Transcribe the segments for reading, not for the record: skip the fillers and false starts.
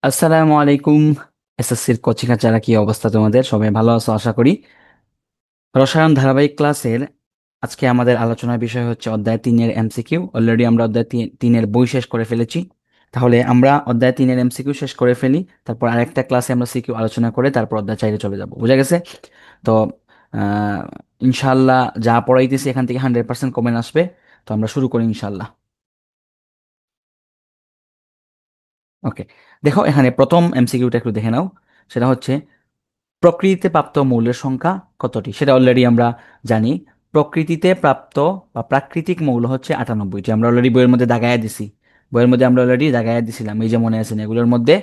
আসসালামু আলাইকুম। এসএসসির কোচিং এর যারা, কি অবস্থা তোমাদের? সবাই ভালো আছো আশা করি। রসায়ন ধারাবাহিক ক্লাসের আজকে আমাদের আলোচনার বিষয় হচ্ছে অধ্যায় 3-এর এমসিকিউ। অলরেডি আমরা অধ্যায় 3-এর বই শেষ করে ফেলেছি। তাহলে আমরা অধ্যায় 3-এর এমসিকিউ শেষ করে ফেলি, তারপর আরেকটা ক্লাসে আমরা সিকিউ আলোচনা করে তারপর অধ্যায় 4-এ চলে যাব। বুঝা গেছে? তো আহ ইনশাআল্লাহ যা পড়াইতেছি এখান থেকে 100% কমেন্ট আসবে। তো আমরা শুরু করি ইনশাআল্লাহ। ওকে, দেখো এখানে প্রথম এমসিকিউটা একটু দেখে নাও। সেটা হচ্ছে, প্রকৃতিতে প্রাপ্ত মৌলের সংখ্যা কতটি? সেটা অলরেডি আমরা জানি। প্রকৃতিতে প্রাপ্ত বা প্রাকৃতিক মৌল হচ্ছে 98টি। আমরা অলরেডি বইয়ের মধ্যে দাগায়া দিছি। বইয়ের মধ্যে আমরা অলরেডি দাগায়া দিছিলাম, এই যে মনে আছে না? এগুলোর মধ্যে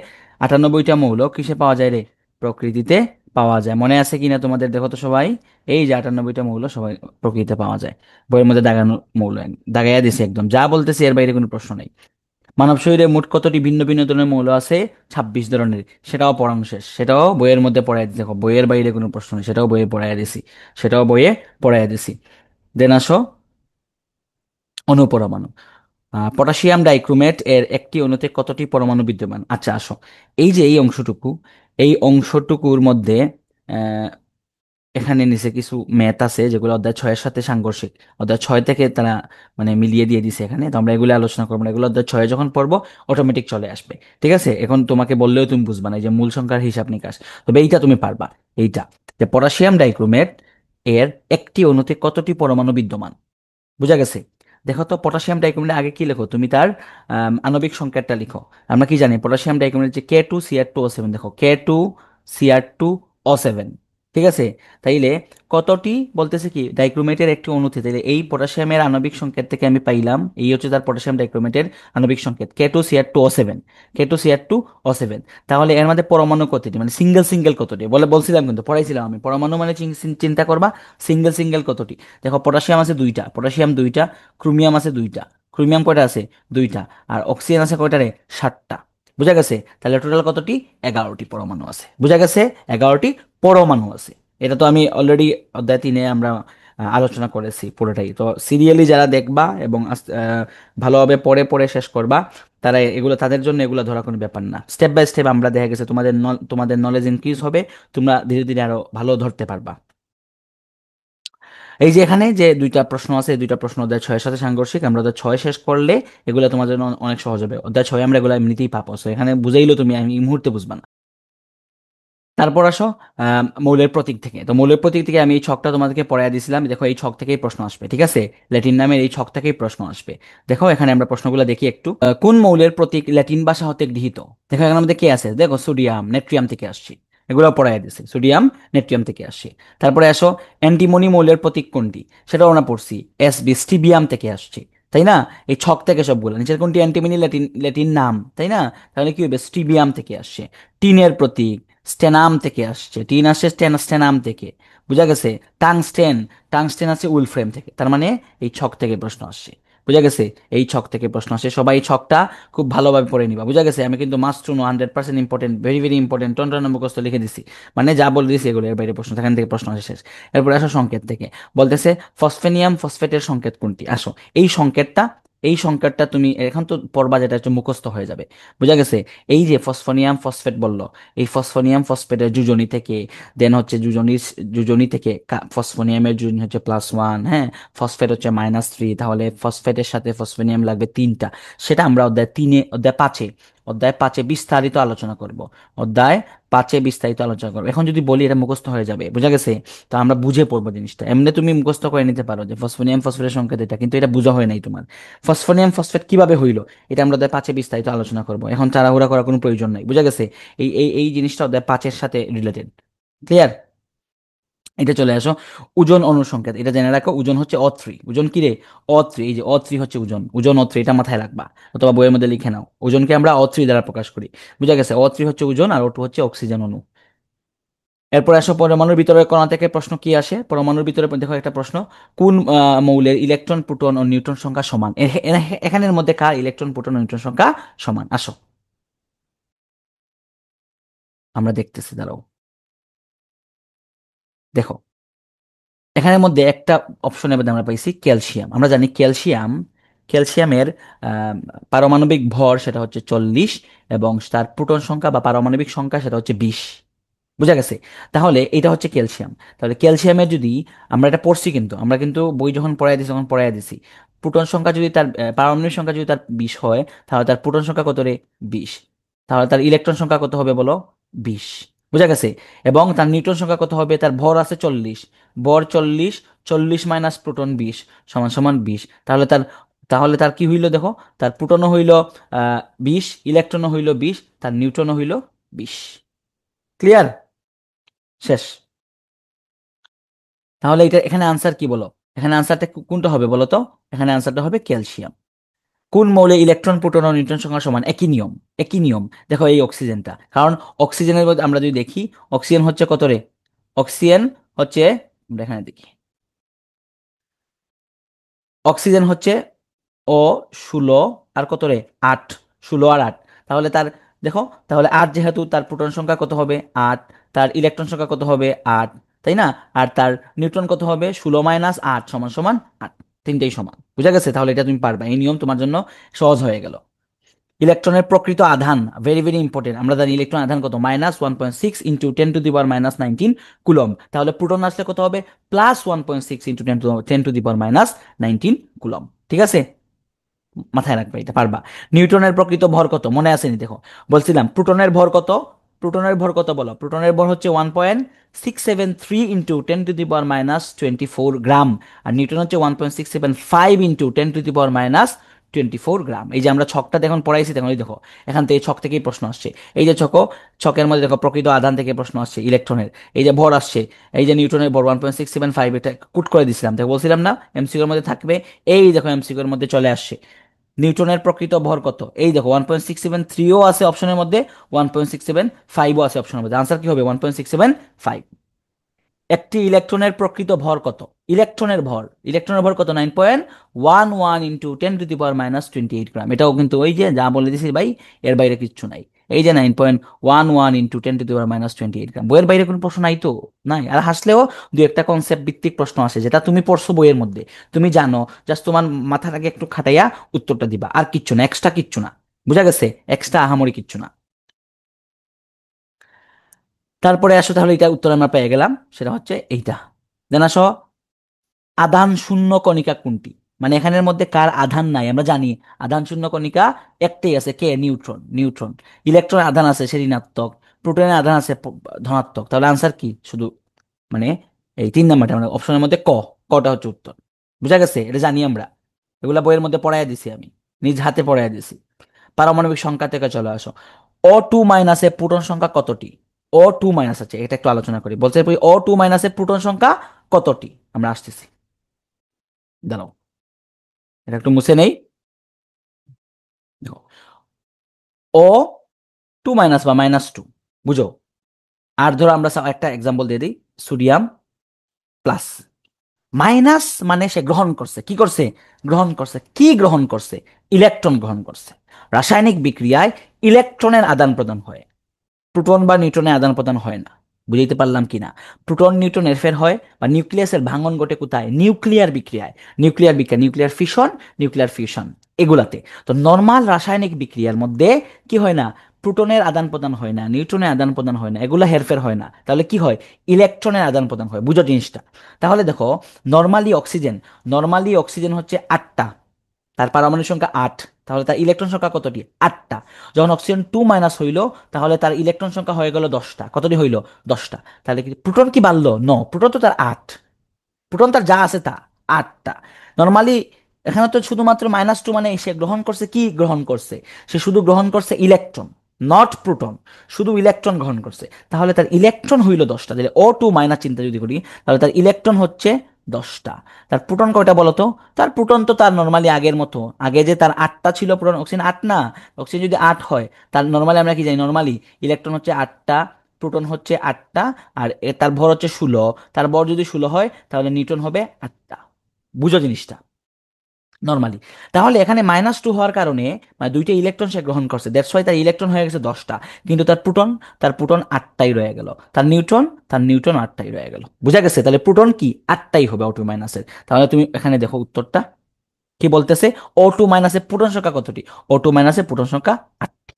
98টা মৌল কিসে পাওয়া যায় রে? প্রকৃতিতে পাওয়া যায়। মনে আছে কিনা তোমাদের? দেখো তো সবাই, এই যে 98টা মৌল সবাই প্রকৃতিতে পাওয়া যায়। বইয়ের মধ্যে দাগানো মৌল দাগায়া দিছি একদম, যা বলতেছি এর বাইরে কোনো প্রশ্ন নেই। মানব শরীরে মোট কতটি ভিন্ন ভিন্ন ধরনের মৌল আছে? 26 ধরনের। সেটাও পড়ানো শেষ, সেটাও বইয়ের মধ্যে পড়াই দিছি। দেখো বইয়ের বাইরে কোনো প্রশ্ন নেই, সেটাও বইয়ে পড়াই দিছি। সেটাও বইয়ে পড়াই দিছি। দেন আসো, অনুপরমাণু। পটাশিয়াম ডাইক্রোমেট এর একটি অণুতে কতটি পরমাণু বিদ্যমান? আচ্ছা আসো, এই যে এই অংশটুকু, এই অংশটুকুর মধ্যে এখানে নিচে কিছু ম্যাথ আছে যেগুলো অধ্যায় 6-এর সাথে সাংঘর্ষিক। অধ্যায় 6 থেকে তারা মানে মিলিয়ে দিয়ে দিছে এখানে। তো আমরা এগুলো আলোচনা করবো না, এগুলো অধ্যায় 6-এ যখন পড়বো অটোমেটিক চলে আসবে। ঠিক আছে? এখন তোমাকে বললেও তুমি বুঝবা না, এই যে মূল সংখ্যার হিসাব নিকাশ। তবে এইটা তুমি পারবা। এইটা, যে পটাশিয়াম ডাইক্রোমেট এর একটি অণুতে কতটি পরমাণু বিদ্যমান। বুঝা গেছে? দেখো তো, পটাশিয়াম ডাইক্রোমেটের আগে কি লেখো তুমি? তার আণবিক সংকেতটা লিখো। আমরা কি জানি পটাশিয়াম ডাইক্রোমেট যে K2Cr2O7। দেখো K2Cr2O7। ঠিক আছে? তাইলে কতটি বলতেছে কি ডাইক্রোমেটের একটি অণুতে, তাইলে এই পটাশিয়ামের আণবিক সংকেত থেকে আমি পাইলাম, এই হচ্ছে তার পটাশিয়াম ডাইক্রোমেটের আণবিক সংকেত K2Cr2O7। K2Cr2O7। তাহলে এর মধ্যে পরমাণু কতটি, মানে সিঙ্গেল সিঙ্গেল কতটি বলছিলাম, কিন্তু পড়াইছিলাম আমি। পরমাণু মানে চিন্তা করবা সিঙ্গেল সিঙ্গেল কতটি। দেখো পটাশিয়াম আছে দুইটা, পটাশিয়াম দুইটা। ক্রোমিয়াম আছে দুইটা। ক্রোমিয়াম কয়টা আছে? দুইটা। আর অক্সিজেন আছে কয়টা রে? 7টা। বুঝা গেছে? তাহলে টোটাল কতটি? 11টি পরমাণু আছে। বুঝা গেছে? 11টি পরমাণু আছে। এটা তো আমি অলরেডি অধ্যায় 3-এ আমরা আলোচনা করেছি পুরোটাই। তো সিরিয়ালি যারা দেখবা এবং ভালোভাবে পড়ে পড়ে শেষ করবা, তারা এগুলো, তাদের জন্য এগুলো ধরা কোনো ব্যাপার না। স্টেপ বাই স্টেপ আমরা দেখা গেছে তোমাদের নলেজ ইনক্রিজ হবে। তোমরা ধীরে ধীরে আরো ভালো ধরতে পারবা। এই যে এখানে যে দুইটা প্রশ্ন আছে, এই দুইটা প্রশ্ন অধ্যায় 6-এর সাথে সাংঘর্ষিক। আমরা অধ্যায় 6 শেষ করলে এগুলো তোমাদের জন্য অনেক সহজ হবে। অধ্যায় 6 আমরা এগুলো এমনিতেই পাবো, so এখানে বুঝাইলো তুমি, আমি এই মুহূর্তে বুঝবা না। তারপর আসো মৌলের প্রতীক থেকে। তো মৌলের প্রতীক থেকে আমি এই ছকটা তোমাদেরকে পড়াইয়া দিয়েছিলাম। দেখো এই ছক থেকেই প্রশ্ন আসবে। ঠিক আছে? ল্যাটিন নামের এই ছক থেকেই প্রশ্ন আসবে। দেখো এখানে আমরা প্রশ্নগুলো দেখি একটু। কোন মৌলের প্রতীক ল্যাটিন ভাষা হতে গৃহীত? দেখো এখানে আমাদের কি আছে? দেখো সোডিয়াম, নেট্রিয়াম থেকে আসছে। এগুলো পড়াইয়া দিছে, সোডিয়াম নেট্রিয়াম থেকে আসছে। তারপরে আসো, অ্যান্টিমনি মৌলের প্রতীক কোনটি? সেটাও আমরা পড়ছি, এসবি স্টিবিয়াম থেকে আসছে। তাই না? এই ছক থেকে সবগুলো নিচের কোনটি অ্যান্টিমনি ল্যাটিন ল্যাটিন নাম, তাই না? তাহলে কি হবে? স্টিবিয়াম থেকে আসছে। টিনের প্রতীক স্টেনাম থেকে আসছে। টিন আসছে স্টেনাম থেকে। বুঝা গেছে? টাংস্টেন, টাংস্টেন আছে উলফ্রেম থেকে। তার মানে এই ছক থেকে প্রশ্ন আসছে। বুঝা গেছে? এই ছক থেকে প্রশ্ন আসে। সবাই এই ছকটা খুব ভালোভাবে পড়ে নিবা। বুঝা গেছে? আমি কিন্তু must to know, 100% important, very very important, টন মুখস্থ লিখে দিছি। মানে যা বলে দিছি এগুলো, এর বাইরে প্রশ্ন, সেখান থেকে প্রশ্ন আসে শেষ। এরপরে আসো সংকেত থেকে। বলতেছে ফসফেনিয়াম ফসফেটের সংকেত কোনটি? আসো, এই সংকেতটা, এই সংকেতটা তুমি এখন তো পড়বা, যেটা হচ্ছে মুখস্থ হয়ে যাবে। বুঝা গেছে? এই যে ফসফোনিয়াম ফসফেট বললো, এই ফসফোনিয়াম ফসফেটের যুজনী থেকে, দেন হচ্ছে যুজনী থেকে ফসফোনিয়ামের যুজনী হচ্ছে +1, হ্যাঁ। ফসফেট হচ্ছে -3। তাহলে ফসফেটের সাথে ফসফোনিয়াম লাগবে 3টা। সেটা আমরা অধ্যায় 5-এ বিস্তারিত আলোচনা করব। অধ্যায় 5-এ বিস্তারিত আলোচনা করবো। এখন যদি বলি এটা মুখস্থ হয়ে যাবে। বুঝা গেছে? তো আমরা বুঝে পড়বো জিনিসটা। এমনি তুমি মুখস্থ করে নিতে পারো যে ফসফোনিয়াম ফসফেটের সংকেত এটা, কিন্তু এটা বোঝা হয় নাই তোমার। ফসফোনিয়াম ফসফেট কিভাবে হইলো, এটা আমরা অধ্যায় 5-এ বিস্তারিত আলোচনা করবো। এখন তাড়াহুড়া করার কোনো প্রয়োজন নাই। বুঝা গেছে? এই জিনিসটা অধ্যায় 5-এর সাথে রিলেটেড। ক্লিয়ার? এটা চলে আসো, ওজন অনুসংকেত। এটা জেনে রাখো, ওজন হচ্ছে O3। ওজন কি রে? O3। এই যে O3 হচ্ছে ওজন, ওজন O3, এটা মাথায় রাখবা অথবা বইয়ের মধ্যে লিখে নাও। ওজনকে আমরা O3 দ্বারা প্রকাশ করি। বুঝা গেছে? O3 হচ্ছে ওজন আর O2 হচ্ছে অক্সিজেন অণু। এরপর আসো, পরমাণুর ভিতরে কণা থেকে প্রশ্ন কি আসে? পরমাণুর ভিতরে দেখো একটা প্রশ্ন, কোন মৌলের ইলেকট্রন প্রোটন ও নিউট্রন সংখ্যা সমান? এখানের মধ্যে কার ইলেকট্রন প্রোটন ও নিউট্রন সংখ্যা সমান? আসো আমরা দেখতেছি, দাঁড়াও। দেখো এখানের মধ্যে একটা অপশনের মধ্যে আমরা পাইছি ক্যালসিয়াম। আমরা জানি ক্যালসিয়াম ক্যালসিয়ামের পারমাণবিক ভর সেটা হচ্ছে 40 এবং তার প্রোটন সংখ্যা বা পারমাণবিক সংখ্যা সেটা হচ্ছে 20। বুঝা গেছে? তাহলে এটা হচ্ছে ক্যালসিয়াম। তাহলে ক্যালসিয়ামের যদি আমরা এটা পড়ছি, কিন্তু আমরা কিন্তু বই যখন পড়াই দিছি তখন পড়াই দিছি, প্রোটন সংখ্যা যদি তার পারমাণবিক সংখ্যা যদি তার 20 হয়, তাহলে তার প্রোটন সংখ্যা কত রে? 20। তাহলে তার ইলেকট্রন সংখ্যা কত হবে বলো? 20। বুঝা গেছে? এবং তার নিউট্রন সংখ্যা কত হবে? তার ভর আছে 40, ভর 40, 40 মাইনাস প্রোটন 20 সমান সমান 20। তাহলে তার কি হইল দেখো, তার প্রোটনও হইল 20, ইলেকট্রনও হইল 20, তার নিউট্রনও হইল 20। ক্লিয়ার? শেষ। তাহলে এটা এখানে আনসার কি বলো? এখানে আনসারটা কোনটা হবে বলো তো? এখানে আনসারটা হবে ক্যালসিয়াম। কোন মৌলে ইলেকট্রন প্রোটন ও নিউট্রন সংখ্যা সমান? একই নিয়ম, একই নিয়ম। দেখো এই অক্সিজেনটা, কারণ অক্সিজেনের মধ্যে আমরা যদি দেখি, অক্সিজেন হচ্ছে কত রে? অক্সিজেন হচ্ছে, আমরা এখানে দেখি, অক্সিজেন হচ্ছে ও 16 আর কত রে? 8। 16 আর 8। তাহলে তার, দেখো, তাহলে 8 যেহেতু, তার প্রোটন সংখ্যা কত হবে? 8। তার ইলেকট্রন সংখ্যা কত হবে? 8, তাই না? আর তার নিউট্রন কত হবে? 16 মাইনাস 8 সমান সমান 8। তিনটেই সমান। বুঝা গেছে? তাহলে এটা তুমি পারবা, এই নিয়ম তোমার জন্য সহজ হয়ে গেল। ইলেকট্রনের প্রকৃত আধান, ভেরি ভেরি ইম্পর্টেন্ট। আমরা জানি ইলেকট্রন আধান কত? -1.6 ইন্টু 10⁻⁻19 কুলম্ব। তাহলে প্রোটন আসলে কত হবে? +1.6 ইন্টু 10⁻⁻19 কুলম্ব। ঠিক আছে? মাথায় রাখবে, এটা পারবা। নিউটনের প্রকৃত ভর কত? মনে আসেনি? দেখো, বলছিলাম প্রোটনের ভর কত। প্রোটনের ভর কত বলো? প্রোটনের ভর হচ্ছে 1.673 ইন্টু 10⁻⁻24 গ্রাম। আর নিউটন হচ্ছে 1.675 ইন্টু 10⁻⁻24 গ্রাম। এই যে আমরা ছকটা দেখুন পড়াইছি, দেখুন এই দেখো, এখান থেকে ছক থেকেই প্রশ্ন আসছে। এই যে ছকের মধ্যে দেখো প্রকৃত আধান থেকে প্রশ্ন আসছে ইলেকট্রনের। এই যে ভর আসছে, এই যে নিউটনের ভর 1.675, এটা কুট করে দিছিলাম, দেখো বলছিলাম না এমসিকিউর মধ্যে থাকবে। এই দেখো এমসিকিউর মধ্যে চলে আসছে। নিউটনের প্রকৃত ভর কত? এই দেখো 1.673ও আছে অপশনের মধ্যে, 1.675ও আছে অপশনের মধ্যে। আনসার কি হবে? 1.675। একটি ইলেকট্রনের প্রকৃত ভর কত? ইলেকট্রনের ভর কত? 9.11 ইন্টু 10⁻⁻28 গ্রাম। এটাও কিন্তু ওই যে যা বলে দিছি ভাই, এর বাইরে কিচ্ছু নাই। এই যে 9.11 ইন্টু 10⁻⁻28 গ্রাম, বইয়ের বাইরে কোনো প্রশ্ন নাই তো? নাই। আর হাসলেও দু একটা কনসেপ্ট ভিত্তিক প্রশ্ন আসে, যেটা তুমি পড়ছো বইয়ের মধ্যে, তুমি জানো, জাস্ট তোমার মাথাটাকে একটু খাটাইয়া উত্তরটা দিবা, আর কিচ্ছু না, এক্সট্রা কিচ্ছু না। বুঝা গেছে? এক্সট্রা আহামরি কিচ্ছু না। তারপরে আসো, তাহলে এটা উত্তর আমরা পেয়ে গেলাম, সেটা হচ্ছে এইটা। দেন আসো, আধান শূন্য কণিকা কোনটি? মানে এখানের মধ্যে কার আধান নাই আমরা জানি। আধান শূন্য কণিকা একটাই আছে, কে? নিউট্রন। নিউট্রন। ইলেকট্রন আধান আছে সে ঋণাত্মক, প্রোটনের আধান আছে ধনাত্মক। তাহলে আনসার কি? শুধু মানে এই 3 নাম্বারটা, মানে অপশনের মধ্যে কটা হচ্ছে উত্তর। বুঝা গেছে? এটা জানি আমরা, এগুলা বইয়ের মধ্যে পড়াইয়া দিছি, আমি নিজ হাতে পড়াইয়া দিছি। পারমাণবিক সংখ্যা থেকে চলে আসো। O2 মাইনাসে প্রোটন সংখ্যা কতটি? O2 মাইনাস আছে, এটা একটু আলোচনা করি। বলছে O2 মাইনাসে প্রোটন সংখ্যা কতটি? আমরা আসতেছি, দাঁড়াও, এটা একটু মুছে নেই। দেখো, O2 মাইনাস বা -2, বুঝো। আর ধরো আমরা একটা এক্সাম্পল দিয়ে দিই, সোডিয়াম প্লাস। মাইনাস মানে সে গ্রহণ করছে, কি করছে? গ্রহণ করছে। কি গ্রহণ করছে? ইলেকট্রন গ্রহণ করছে। রাসায়নিক বিক্রিয়ায় ইলেকট্রনের আদান প্রদান হয়, প্রোটন বা নিউট্রনের আদান প্রদান হয় না। বুঝাইতে পারলাম কিনা? প্রোটন নিউট্রন এরফের হয়, বা নিউক্লিয়াসের ভাঙন ঘটে কোথায়? নিউক্লিয়ার বিক্রিয়ায়। নিউক্লিয়ার বিক্রিয়া, নিউক্লিয়ার ফিউশন এগুলাতে। তো নর্মাল রাসায়নিক বিক্রিয়ার মধ্যে কি হয় না? প্রোটনের আদান প্রদান হয় না, নিউট্রনের আদান প্রদান হয় না, এগুলা হেরফের হয় না। তাহলে কি হয়? ইলেকট্রনের আদান প্রদান হয়। বুঝো জিনিসটা? তাহলে দেখো, নর্মালি অক্সিজেন হচ্ছে 8টা, তার পারমাণবিক সংখ্যা 8। তাহলে তার ইলেকট্রন সংখ্যা কতটি? 8টা। যখন অক্সিজেন 2 মাইনাস হইল, তাহলে তার ইলেকট্রন সংখ্যা হয়ে গেল 10টা। কতটি হইল? 10টা। তাহলে কি প্রোটন কি বাড়লো? ন, প্রোটন তো তার 8। প্রোটন তার যা আছে তা 8টা। নর্মালি এখানে তো শুধুমাত্র -2, মানে সে গ্রহণ করছে, কি গ্রহণ করছে? সে শুধু গ্রহণ করছে ইলেকট্রন, নট প্রোটন। শুধু ইলেকট্রন গ্রহণ করছে। তাহলে তার ইলেকট্রন হইল 10টা। তাহলে O2 মাইনাস চিন্তা যদি করি, তাহলে তার ইলেকট্রন হচ্ছে 10টা। তার প্রোটন কয়টা বলতো? তার প্রোটন তো তার নর্মালি আগের মতো, আগে যে তার 8টা ছিল প্রোটন, অক্সিজেন 8 না? অক্সিজেন যদি 8 হয়, তার নর্মালি আমরা কি জানি? নর্মালি ইলেকট্রন হচ্ছে 8টা, প্রোটন হচ্ছে 8টা, আর তার ভর হচ্ছে 16। তার ভর যদি 16 হয়, তাহলে নিউটন হবে 8টা। বুঝো জিনিসটা? নর্মালি। তাহলে এখানে -2 হওয়ার কারণে, মানে দুইটা ইলেকট্রন সে গ্রহণ করছে, দ্যাটস ওয়াই তার ইলেকট্রন হয়ে গেছে 10টা। কিন্তু তার প্রোটন 8টাই রয়ে গেল। তার নিউট্রন 8টাই রয়ে গেল। বুঝা গেছে? তাহলে প্রোটন কি 8টাই হবে O2 মাইনাসের। তাহলে তুমি এখানে দেখো উত্তরটা, কি বলতেছে? O2 মাইনাসে প্রোটন সংখ্যা কতটি? O2 মাইনাসে প্রোটন সংখ্যা 8টি।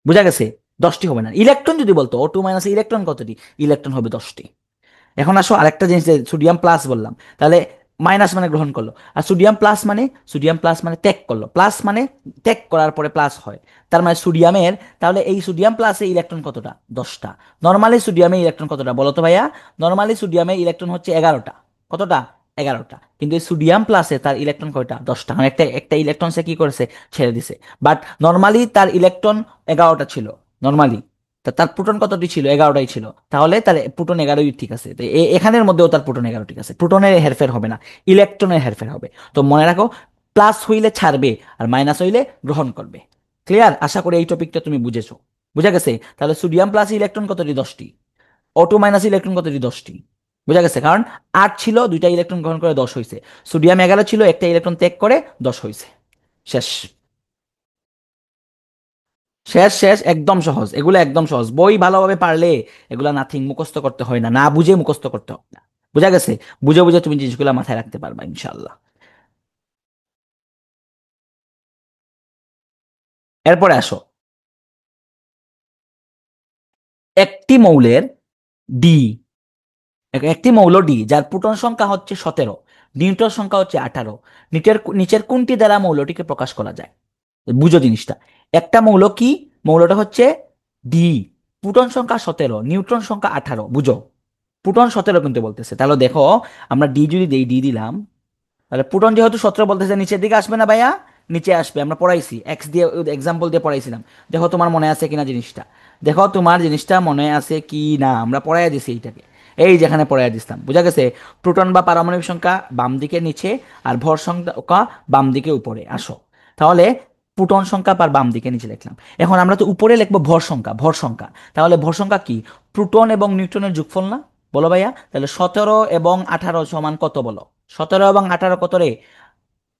বুঝা গেছে? 10টি হবে না। ইলেকট্রন যদি বলতো O2 মাইনাসে ইলেকট্রন কতটি, ইলেকট্রন হবে 10টি। এখন আসো আরেকটা জিনিস, সোডিয়াম প্লাস বললাম, তাহলে মাইনাস মানে গ্রহণ করলো, আর সোডিয়াম প্লাস মানে ত্যাগ করলো, প্লাস মানে ত্যাগ করার পরে প্লাস হয়, তার মানে সোডিয়ামের, তাহলে এই সোডিয়াম প্লাসে ইলেকট্রন কতটা? 10টা। নর্মালি সোডিয়ামে ইলেকট্রন কতটা বলো তো ভাইয়া? নর্মালি সোডিয়ামে ইলেকট্রন হচ্ছে 11টা। কতটা? 11টা। কিন্তু এই সোডিয়াম প্লাসে তার ইলেকট্রন কয়টা? 10টা। কারণ একটা একটা ইলেকট্রন সে কি করেছে? ছেড়ে দিছে। বাট নর্মালি তার ইলেকট্রন 11টা ছিল, নর্মালি। তা তার প্রোটন কতটি ছিল? 11টাই ছিল। তাহলে তার প্রোটন 11ই ঠিক আছে। তো এখানের মধ্যেও তার প্রোটন 11 ঠিক আছে। প্রোটনের হেরফের হবে না, ইলেকট্রনের হেরফের হবে। তো মনে রাখো, প্লাস হইলে ছাড়বে আর মাইনাস হইলে গ্রহণ করবে। ক্লিয়ার? আশা করি এই টপিকটা তুমি বুঝেছো। বুঝা গেছে? তাহলে সোডিয়াম প্লাস ইলেকট্রন কতটি? 10টি। O2 মাইনাস ইলেকট্রন কতটি? 10টি। বুঝা গেছে? কারণ 8 ছিল, দুইটা ইলেকট্রন গ্রহণ করে 10 হয়েছে। সোডিয়াম 11 ছিল, একটা ইলেকট্রন ত্যাগ করে 10 হয়েছে। শেষ। শেষ শেষ, একদম সহজ, এগুলো একদম সহজ, বই ভালোভাবে পারলে এগুলা নাথিং, মুখস্থ করতে হয় না, না বুঝে মুখস্থ করতে হয় না। বুঝা গেছে? বুঝে বুঝে তুমি জিনিসগুলো মাথায় রাখতে পারবা ইনশাল্লাহ। এরপরে আসো, একটি মৌলের ডি, একটি মৌল ডি যার প্রোটন সংখ্যা হচ্ছে 17, নিউট্রন সংখ্যা হচ্ছে 18, নিচের নিচের কোনটি দ্বারা মৌলটিকে প্রকাশ করা যায়? বুঝো জিনিসটা। একটা মৌল কি? মৌলটা হচ্ছে ডি, প্রোটন সংখ্যা 17, নিউট্রন সংখ্যা 18। বুঝো, প্রোটন 17 কিন্তু বলতেছে। তাহলে দেখো, আমরা ডি যদি দেই, ডি দিলাম, তাহলে প্রোটন যেহেতু 17 বলতেছে, নিচের দিকে আসবে না ভাইয়া? নিচে আসবে। আমরা পড়াইছি, এক্স দিয়ে এক্সাম্পল দিয়ে পড়াইছিলাম। দেখো তোমার মনে আছে কিনা জিনিসটা, দেখো তোমার জিনিসটা মনে আছে কি না, আমরা পড়াইয়া দিছি এইটাকে, এই যেখানে পড়াইয়া দিছিলাম। বুঝা গেছে? প্রোটন বা পারমাণবিক সংখ্যা বাম দিকে নিচে, আর ভর সংখ্যা বাম দিকে উপরে। আসো তাহলে, প্রোটন সংখ্যা পার বাম দিকে নিচে লিখলাম। এখন আমরা তো উপরে লিখবো ভর সংখ্যা, ভর সংখ্যা। তাহলে ভর সংখ্যা কি? প্রোটন এবং নিউট্রনের যোগফল না? বলো ভাইয়া। তাহলে 17 এবং 18 সমান কত বলো? 17 এবং 18 কত রে?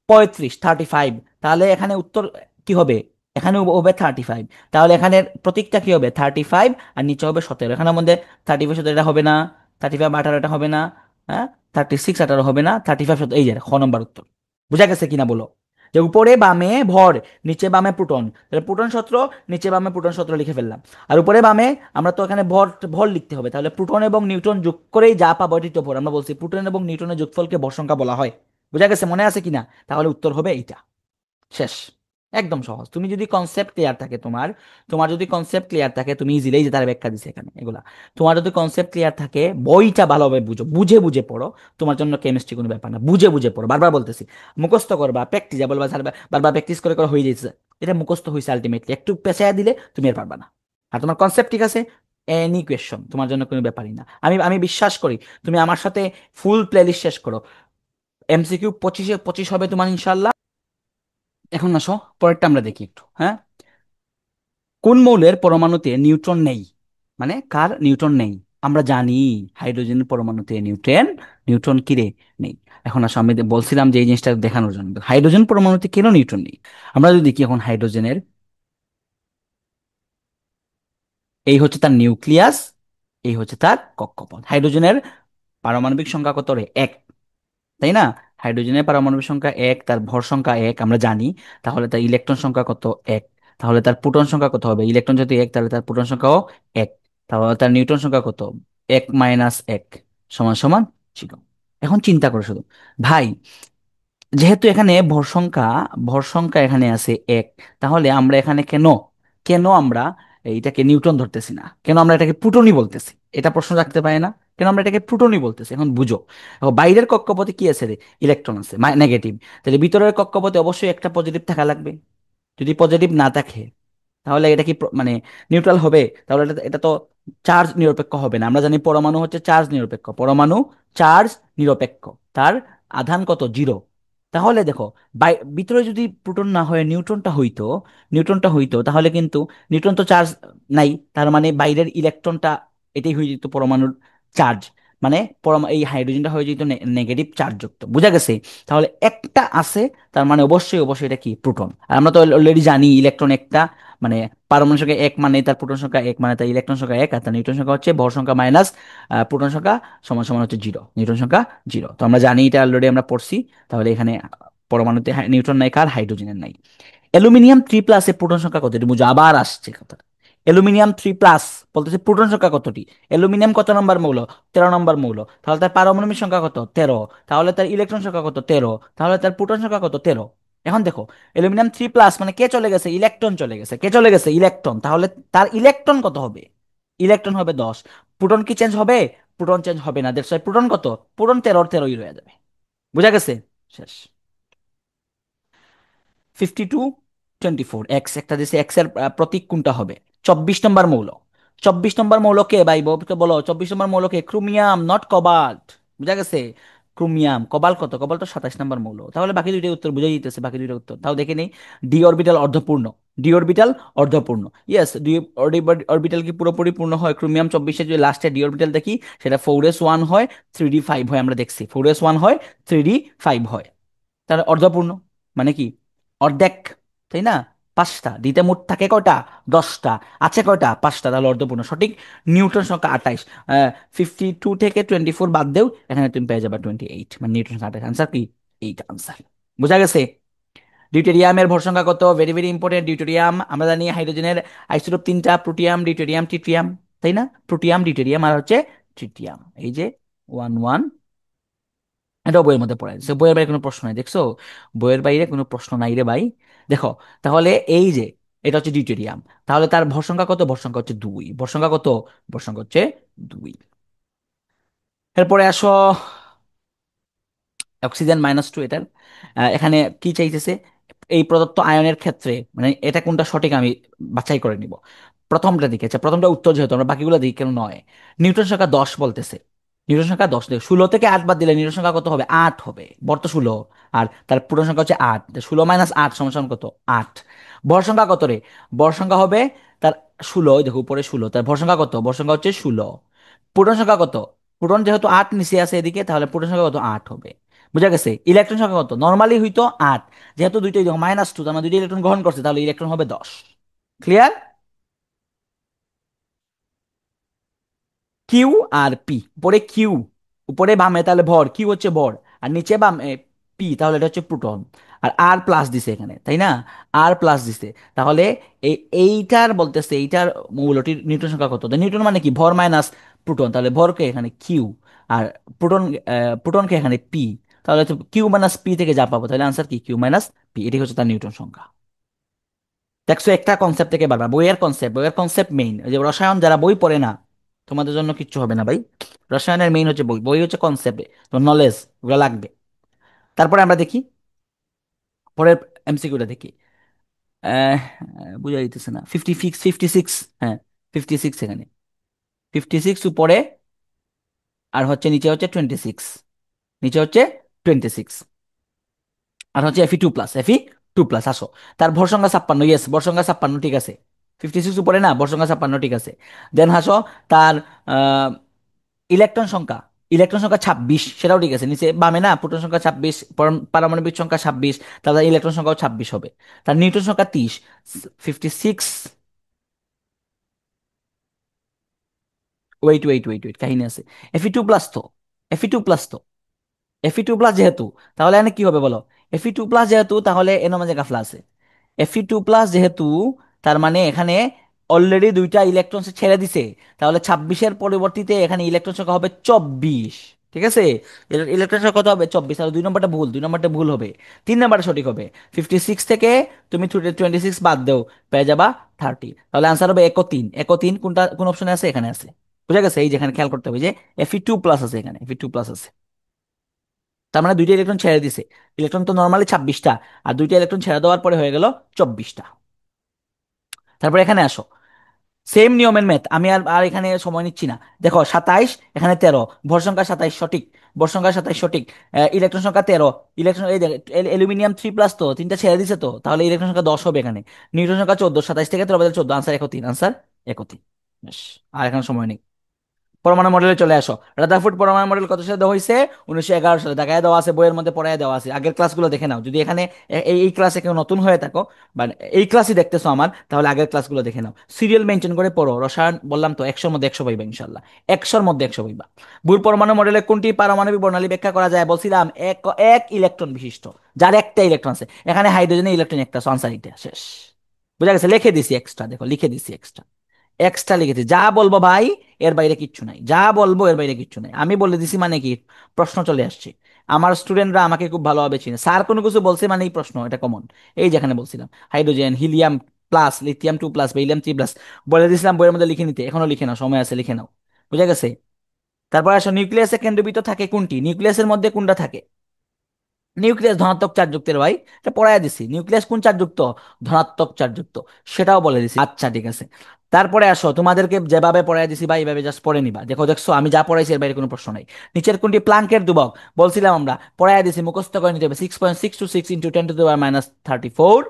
35, 35। তাহলে এখানে উত্তর কি হবে? এখানে হবে 35। তাহলে এখানে প্রতীকটা কি হবে? 35, আর নিচে হবে 17। এখানের মধ্যে 35 17 এটা হবে না, 35 18 এটা হবে না, হ্যাঁ, 36 18 হবে না, 35 17, এই যে খ নম্বর উত্তর। বুঝা গেছে কিনা বলো? যে উপরে বামে ভর, নিচে বামে প্রোটন, তাহলে প্রোটন 17, নিচে বামে প্রোটন 17 লিখে ফেললাম। আর উপরে বামে আমরা তো এখানে ভর, ভর লিখতে হবে। তাহলে প্রোটন এবং নিউট্রন যোগ করেই যা পাবো এটি তো ভর। আমরা বলছি প্রোটন এবং নিউট্রনের যোগফলকে ভর সংখ্যা বলা হয়। বুঝা গেছে? মনে আছে কিনা? তাহলে উত্তর হবে এইটা। শেষ। একদম সহজ। তুমি যদি কনসেপ্ট ক্লিয়ার থাকে তোমার, তোমার যদি কনসেপ্ট ক্লিয়ার থাকে, তুমি ইজিলি, যে তার ব্যাখ্যা দিছে এখানে এগুলা, তোমার যদি কনসেপ্ট ক্লিয়ার থাকে, বইটা ভালোভাবে বুঝো, বুঝে বুঝে পড়ো, তোমার জন্য কেমিস্ট্রি কোনো ব্যাপার না। বুঝে বুঝে পড়ো, বারবার বলতেছি। মুখস্থ করবা, প্র্যাকটিস, যা বলবা বারবার প্র্যাকটিস করে করে হয়ে যাচ্ছে, এটা মুখস্থ হয়েছে আলটিমেটলি। একটু পেঁচাইয়া দিলে তুমি আর পারবা না। আর তোমার কনসেপ্ট ঠিক আছে, এনি কোয়েশ্চন তোমার জন্য কোনো ব্যাপারই না। আমি আমি বিশ্বাস করি, তুমি আমার সাথে ফুল প্লেলিস্ট শেষ করো, MCQ 25-এ 25 হবে তোমার ইনশাল্লাহ। এখন আসো, পরেরটা আমরা দেখি একটু, হ্যাঁ। কোন মৌলের পরমাণুতে নিউট্রন নেই? মানে কার নিউট্রন নেই? আমরা জানি হাইড্রোজেনের পরমাণুতে নিউট্রন, নিউট্রন কিরে নেই। এখন আসো, আমি বলছিলাম যে এই জিনিসটা দেখানোর জন্য, হাইড্রোজেন পরমাণুতে কেন নিউট্রন নেই? আমরা যদি দেখি এখন হাইড্রোজেনের, এই হচ্ছে তার নিউক্লিয়াস, এই হচ্ছে তার কক্ষপথ। হাইড্রোজেনের পারমাণবিক সংখ্যা কত রে? 1, তাই না? হাইড্রোজেনের পারমাণবিক সংখ্যা 1, তার ভর সংখ্যা 1 আমরা জানি। তাহলে তার ইলেকট্রন সংখ্যা কত? 1। তাহলে তার প্রোটন সংখ্যা কত হবে? ইলেকট্রন যদি 1, তাহলে তার প্রোটন সংখ্যাও 1। তাহলে তার নিউট্রন সংখ্যা কত? 1 মাইনাস 1 সমান সমান 0। এখন চিন্তা করো শুধু, ভাই, যেহেতু এখানে ভর সংখ্যা এখানে আছে 1, তাহলে আমরা এখানে কেন, কেন আমরা এইটাকে নিউটন ধরতেছি না? কেন আমরা এটাকে প্লুটোনই বলতেছি? এটা প্রশ্ন রাখতে পারে না? কেন আমরা এটাকে প্লুটোনই বলতেছি? এখন বুঝো, এখন বাইরের কক্ষপথে কি আছে রে? ইলেকট্রন আছে, নেগেটিভ। তাহলে ভিতরের কক্ষপথে অবশ্যই একটা পজিটিভ থাকা লাগবে। যদি পজিটিভ না থাকে, তাহলে এটা কি মানে নিউট্রাল হবে? তাহলে এটা এটা তো চার্জ নিরপেক্ষ হবে না। আমরা জানি পরমাণু হচ্ছে চার্জ নিরপেক্ষ, পরমাণু চার্জ নিরপেক্ষ, তার আধান কত? 0। তাহলে দেখো, ভিতরে যদি প্রোটন না হয়ে নিউট্রনটা হইতো, নিউট্রনটা হইতো, তাহলে কিন্তু নিউট্রন তো চার্জ নাই, তার মানে বাইরের ইলেকট্রনটা, এটাই হয়ে যেত পরমাণুর চার্জ। মানে এই হাইড্রোজেনটা হয়ে যেত নেগেটিভ চার্জ যুক্ত। বুঝা গেছে? তাহলে একটা আছে, তার মানে অবশ্যই অবশ্যই এটা কি? প্রোটন। আর আমরা তো অলরেডি জানি ইলেকট্রন একটা, মানে পারমাণবিক সংখ্যা 1 মানে তার প্রোটন সংখ্যা 1, মানে তার ইলেকট্রন সংখ্যা 1, আর তার নিউট্রন সংখ্যা হচ্ছে ভর সংখ্যা মাইনাস প্রোটন সংখ্যা সমান সমান হচ্ছে 0, নিউট্রন সংখ্যা 0। তো আমরা জানি এটা, অলরেডি আমরা পড়ছি। তাহলে এখানে পরমাণুতে নিউট্রন নাই, কার? হাইড্রোজেনের নাই। অ্যালুমিনিয়াম 3+ প্রোটন সংখ্যা কতটি? বুঝো, আবার আসছে কথা। অ্যালুমিনিয়াম 3+ বলতেছে প্রোটন সংখ্যা কতটি। অ্যালুমিনিয়াম কত নম্বর মৌল? 13 নম্বর মৌল। তাহলে তার পারমাণবিক সংখ্যা কত? 13। তাহলে তার ইলেকট্রন সংখ্যা কত? 13। তাহলে তার প্রোটন সংখ্যা কত? 13। এখন দেখো, অ্যালুমিনিয়াম 3+ মানে কে চলে গেছে? ইলেকট্রন চলে গেছে। কে চলে গেছে? ইলেকট্রন। তাহলে তার ইলেকট্রন কত হবে? ইলেকট্রন হবে 10। প্রোটন কি চেঞ্জ হবে? প্রোটন চেঞ্জ হবে না। দ্যাটস ওয়াই প্রোটন কত? প্রোটন 13 রয়ে যাবে। বুঝা গেছে? শেষ। 52, 24, এক্স একটা দিছে। এক্স এর প্রতীক কোনটা হবে? 24 নম্বর মৌল। 24 নম্বর মৌল কে ভাই? তো বলো, 24 নম্বর মৌল কে? Chromium, not কবাল্ট। বুঝা গেছে? ক্রোমিয়াম। কবাল্ট কত? কবাল্ট তো 27 নম্বর মৌল। তাহলে বাকি দুইটা উত্তর বুঝাই দিতেছে, বাকি দুইটা উত্তর তাও দেখে নেই। ডি অরবিটাল অর্ধপূর্ণ। ডি অরবিটাল অর্ধপূর্ণ, ইয়েস। ডি অরবিটাল কি পুরোপুরি পূর্ণ হয়? ক্রোমিয়াম 24 যদি লাস্টে ডি অরবিটাল দেখি, সেটা 4s1 হয়, 3d5 হয়। আমরা দেখছি 4s1 হয়, 3d5 হয়। তাহলে অর্ধপূর্ণ মানে কি? অর্ধেক, তাই না? পাঁচটা দিতে মোট থাকে কয়টা? 10টা। আছে কয়টা? পাঁচটা। তাহলে অর্ধপূর্ণ সঠিক। নিউটন সংখ্যা 28। 52 থেকে 24 বাদ দেও, এখানে তুমি পেয়ে যাবে 28, মানে নিউটন সংখ্যা 28। আনসার কি? এইটা আনসার। বোঝা গেছে? ডিউটেরিয়ামের ভর সংখ্যা কত? Very very important. ডিউটেরিয়াম আমরা জানি হাইড্রোজেনের আইসোটোপ তিনটা, প্রোটিয়াম, ডিউটেরিয়াম, ট্রিটিয়াম, তাই না? প্রোটিয়াম, ডিউটেরিয়াম আর হচ্ছে ট্রিটিয়াম। এই যে 1 1, এটাও বইয়ের মধ্যে পড়ে আছে। বইয়ের বাইরে কোনো প্রশ্ন নাই, দেখছো? বইয়ের বাইরে কোনো প্রশ্ন নাই রে ভাই। দেখো, তাহলে এই যে এটা হচ্ছে ডিউটেরিয়াম, তাহলে তার ভর সংখ্যা কত? ভর সংখ্যা হচ্ছে 2। ভর সংখ্যা কত? ভর সংখ্যা হচ্ছে 2। এরপরে আসো অক্সিজেন -2 এটার। এখানে কি চাইতেছে? এই প্রদত্ত আয়নের ক্ষেত্রে মানে এটা কোনটা সঠিক আমি বাছাই করে নিব। প্রথমটা দিকে, আচ্ছা প্রথমটা উত্তর, যেহেতু আমরা বাকিগুলো দিই কেন নয়। নিউটন সংখ্যা 10 বলতেছে। নিউটন সংখ্যা 10 দেখো, 16 থেকে 8 বাদ দিলে নিউটন সংখ্যা কত হবে? 8 হবে। বর তো 16, আর তার পূর্ণ সংখ্যা হচ্ছে 8। 16 - 8 সমান কত? 8। ভর সংখ্যা কত রে? ভর সংখ্যা হবে তার 16। ওই দেখো উপরে 16, তার ভর সংখ্যা কত? ভর সংখ্যা হচ্ছে 16। পূর্ণ সংখ্যা কত? পূরণ যেহেতু 8 নিচে আছে এদিকে, তাহলে পূর্ণ সংখ্যা কত? 8 হবে। বুঝা গেছে? ইলেকট্রন সংখ্যা কত? নর্মালি হইতো 8, যেহেতু দুইটাই দেখো -2, তার মানে দুইটা ইলেকট্রন গ্রহণ করছে, তাহলে ইলেকট্রন হবে 10। ক্লিয়ার? Q R P. উপরে কিউ, উপরে বামে তাহলে ভর, কিউ হচ্ছে ভর, আর নিচে বামে পি, তাহলে এটা হচ্ছে প্রোটন। আর আর প্লাস দিছে এখানে, তাই না? আর প্লাস দিছে। তাহলে এই এইটার বলতেছে এইটার মৌলটির নিউটন সংখ্যা কত? তো নিউটন মানে কি? ভর মাইনাস প্রোটন, তাহলে ভরকে এখানে কিউ, আর প্রোটন প্রোটনকে এখানে পি। তাহলে হচ্ছে কিউ মাইনাস পি থেকে যা পাবো, তাহলে আনসার কি? Q minus P. এটাই হচ্ছে তার নিউটন সংখ্যা। দেখছো, একটা কনসেপ্ট থেকে বারবার বইয়ের কনসেপ্ট, বইয়ের কনসেপ্ট মেইন। যে রসায়ন যারা বই পড়ে না, তোমাদের জন্য কিচ্ছু হবে না ভাই। রসায়নের মেইন হচ্ছে বই, বই হচ্ছে কনসেপ্ট, তোমার নলেজ ওগুলো লাগবে। তারপরে আমরা দেখি পরের এমসিকিউটা দেখি। আহ, বুঝা দিতেছে না। 56, হ্যাঁ 56 এখানে। 56 উপরে, আর হচ্ছে নিচে হচ্ছে 26। নিচে হচ্ছে 26, আর হচ্ছে Fe2+, Fe2+। আসো, তার ভর সংখ্যা 56। ইয়েস, ভর সংখ্যা 56, ঠিক আছে। 56 উপরে না, ভর সংখ্যা 56, ঠিক আছে। দেন হাসো, তার ইলেকট্রন সংখ্যা, ইলেকট্রন সংখ্যা 26, সেটাও ঠিক আছে। নিচে বামে না প্রোটন সংখ্যা 26, পারমাণবিক সংখ্যা 26, তাহলে ইলেকট্রন সংখ্যাও 26 হবে। তার নিউটন সংখ্যা 30। 56, ওয়েট কাহিনী আছে। Fe2+ তো, Fe2+ তো, Fe2+ যেহেতু, তাহলে এখানে কি হবে বলো? Fe2+ যেহেতু, তাহলে এর মাঝে গাফলা আছে। Fe2+ যেহেতু, তার মানে এখানে অলরেডি দুইটা ইলেকট্রন সে ছেড়ে দিছে। তাহলে 26-এর পরিবর্তিতে এখানে ইলেকট্রন সংখ্যা হবে 24। ঠিক আছে? ইলেকট্রন সংখ্যা কত হবে? 24। তাহলে 2 নম্বরটা ভুল, 2 নম্বরটা ভুল হবে। 3 নম্বরটা সঠিক হবে। 56 থেকে তুমি 26 বাদ দেও, পেয়ে যাবা 30। তাহলে আনসার হবে 1 ও 3। 1 ও 3 কোনটা, কোন অপশনে আছে? এখানে আছে। বুঝা গেছে? এই যেখানে খেয়াল করতে হবে যে Fe2+ আছে, এখানে Fe2+ আছে। তার মানে দুইটা ইলেকট্রন ছেড়ে দিছে। ইলেকট্রন তো নর্মালি 26টা, আর দুইটা ইলেকট্রন ছেড়ে দেওয়ার পরে হয়ে গেল 24টা। তারপর এখানে আসো, সেম নিয়মের ম্যাথ আমি আর আর এখানে সময় নিচ্ছি না। দেখো 27, এখানে 13, ভর সংখ্যা 27 সঠিক। ভর সংখ্যা 27 সঠিক। ইলেকট্রন সংখ্যা 13। ইলেকট্রন এই অ্যালুমিনিয়াম 3+ তো তিনটা ছেড়ে দিছে, তো তাহলে ইলেকট্রন সংখ্যা 10 হবে এখানে। নিউটন সংখ্যা 14, 27 থেকে 13 বাদে 14, আনসার 1 ও 3। আনসার 1 ও 3। আর এখানে সময় নেই। পরমাণু মডেলে চলে আসো। রাদারফোর্ড পরমাণু মডেল কত সালে দেওয়া হয়েছে? 1911 সালে। দেখায় দেওয়া আছে, বইয়ের মধ্যে পড়ায় দেওয়া আছে, আগের ক্লাসগুলো দেখে নাও। যদি এখানে এই ক্লাসে কেউ নতুন হয়ে থাকো বা এই ক্লাসই দেখতেছো আমার, তাহলে আগের ক্লাসগুলো দেখে নাও, সিরিয়াল মেনটেন করে পড়ো। রসায়ন বললাম তো 100-র মধ্যে 100 পাইবা ইনশাল্লাহ, 100-র মধ্যে 100 পাইবা। বুর পরমাণু মডেলে কোনটি পারমাণবিক বর্ণালী ব্যাখ্যা করা যায়? বলছিলাম এক এক ইলেকট্রন বিশিষ্ট, যার একটা ইলেকট্রন আছে। এখানে হাইড্রোজেনের ইলেকট্রন একটা, আনসার এটা শেষ। বুঝা গেছে? লিখে দিছি এক্সট্রা, দেখো লিখে দিছি এক্সট্রা, এক্সট্রা লিখেছি। যা বলবো ভাই এর বাইরে কিচ্ছু নাই, যা বলবো এর বাইরে কিচ্ছু নাই। আমি বলে দিছি মানে কি, প্রশ্ন চলে আসছে। আমার স্টুডেন্টরা আমাকে খুব ভালোভাবে চিনে, স্যার কোনো কিছু বলছে মানে এই প্রশ্ন, এটা কমন। এই যেখানে বলছিলাম হাইড্রোজেন হিলিয়াম প্লাস, লিথিয়াম 2+, বা হিলিয়াম 3+, বলে দিয়েছিলাম বইয়ের মধ্যে লিখে নিতে, এখনো লিখে নাও, সময় আছে, লিখে নাও। বুঝা গেছে? তারপর আসো, নিউক্লিয়াসে কেন্দ্রীভূত থাকে কোনটি? নিউক্লিয়াসের মধ্যে কোনটা থাকে? নিউক্লিয়াস ধনাত্মক চার্জযুক্তের ভাই, এটা পড়ায় দিছি। নিউক্লিয়াস কোন চার্জযুক্ত? ধনাত্মক চার্জযুক্ত, সেটাও বলে দিছি। আচ্ছা ঠিক আছে। তারপরে আসো, তোমাদেরকে যেভাবে পড়ায় দিছি ভাই এইভাবে জাস্ট পড়ে নিবা। দেখো দেখছো আমি যা পড়াইছি এর বাইরে কোনো প্রশ্ন নাই। নিচের কোনটি প্লাঙ্কের দুবক? বলছিলাম আমরা, পড়ায় দিছি, মুখস্থ করে নিতে হবে। 6.626 into 10⁻⁻34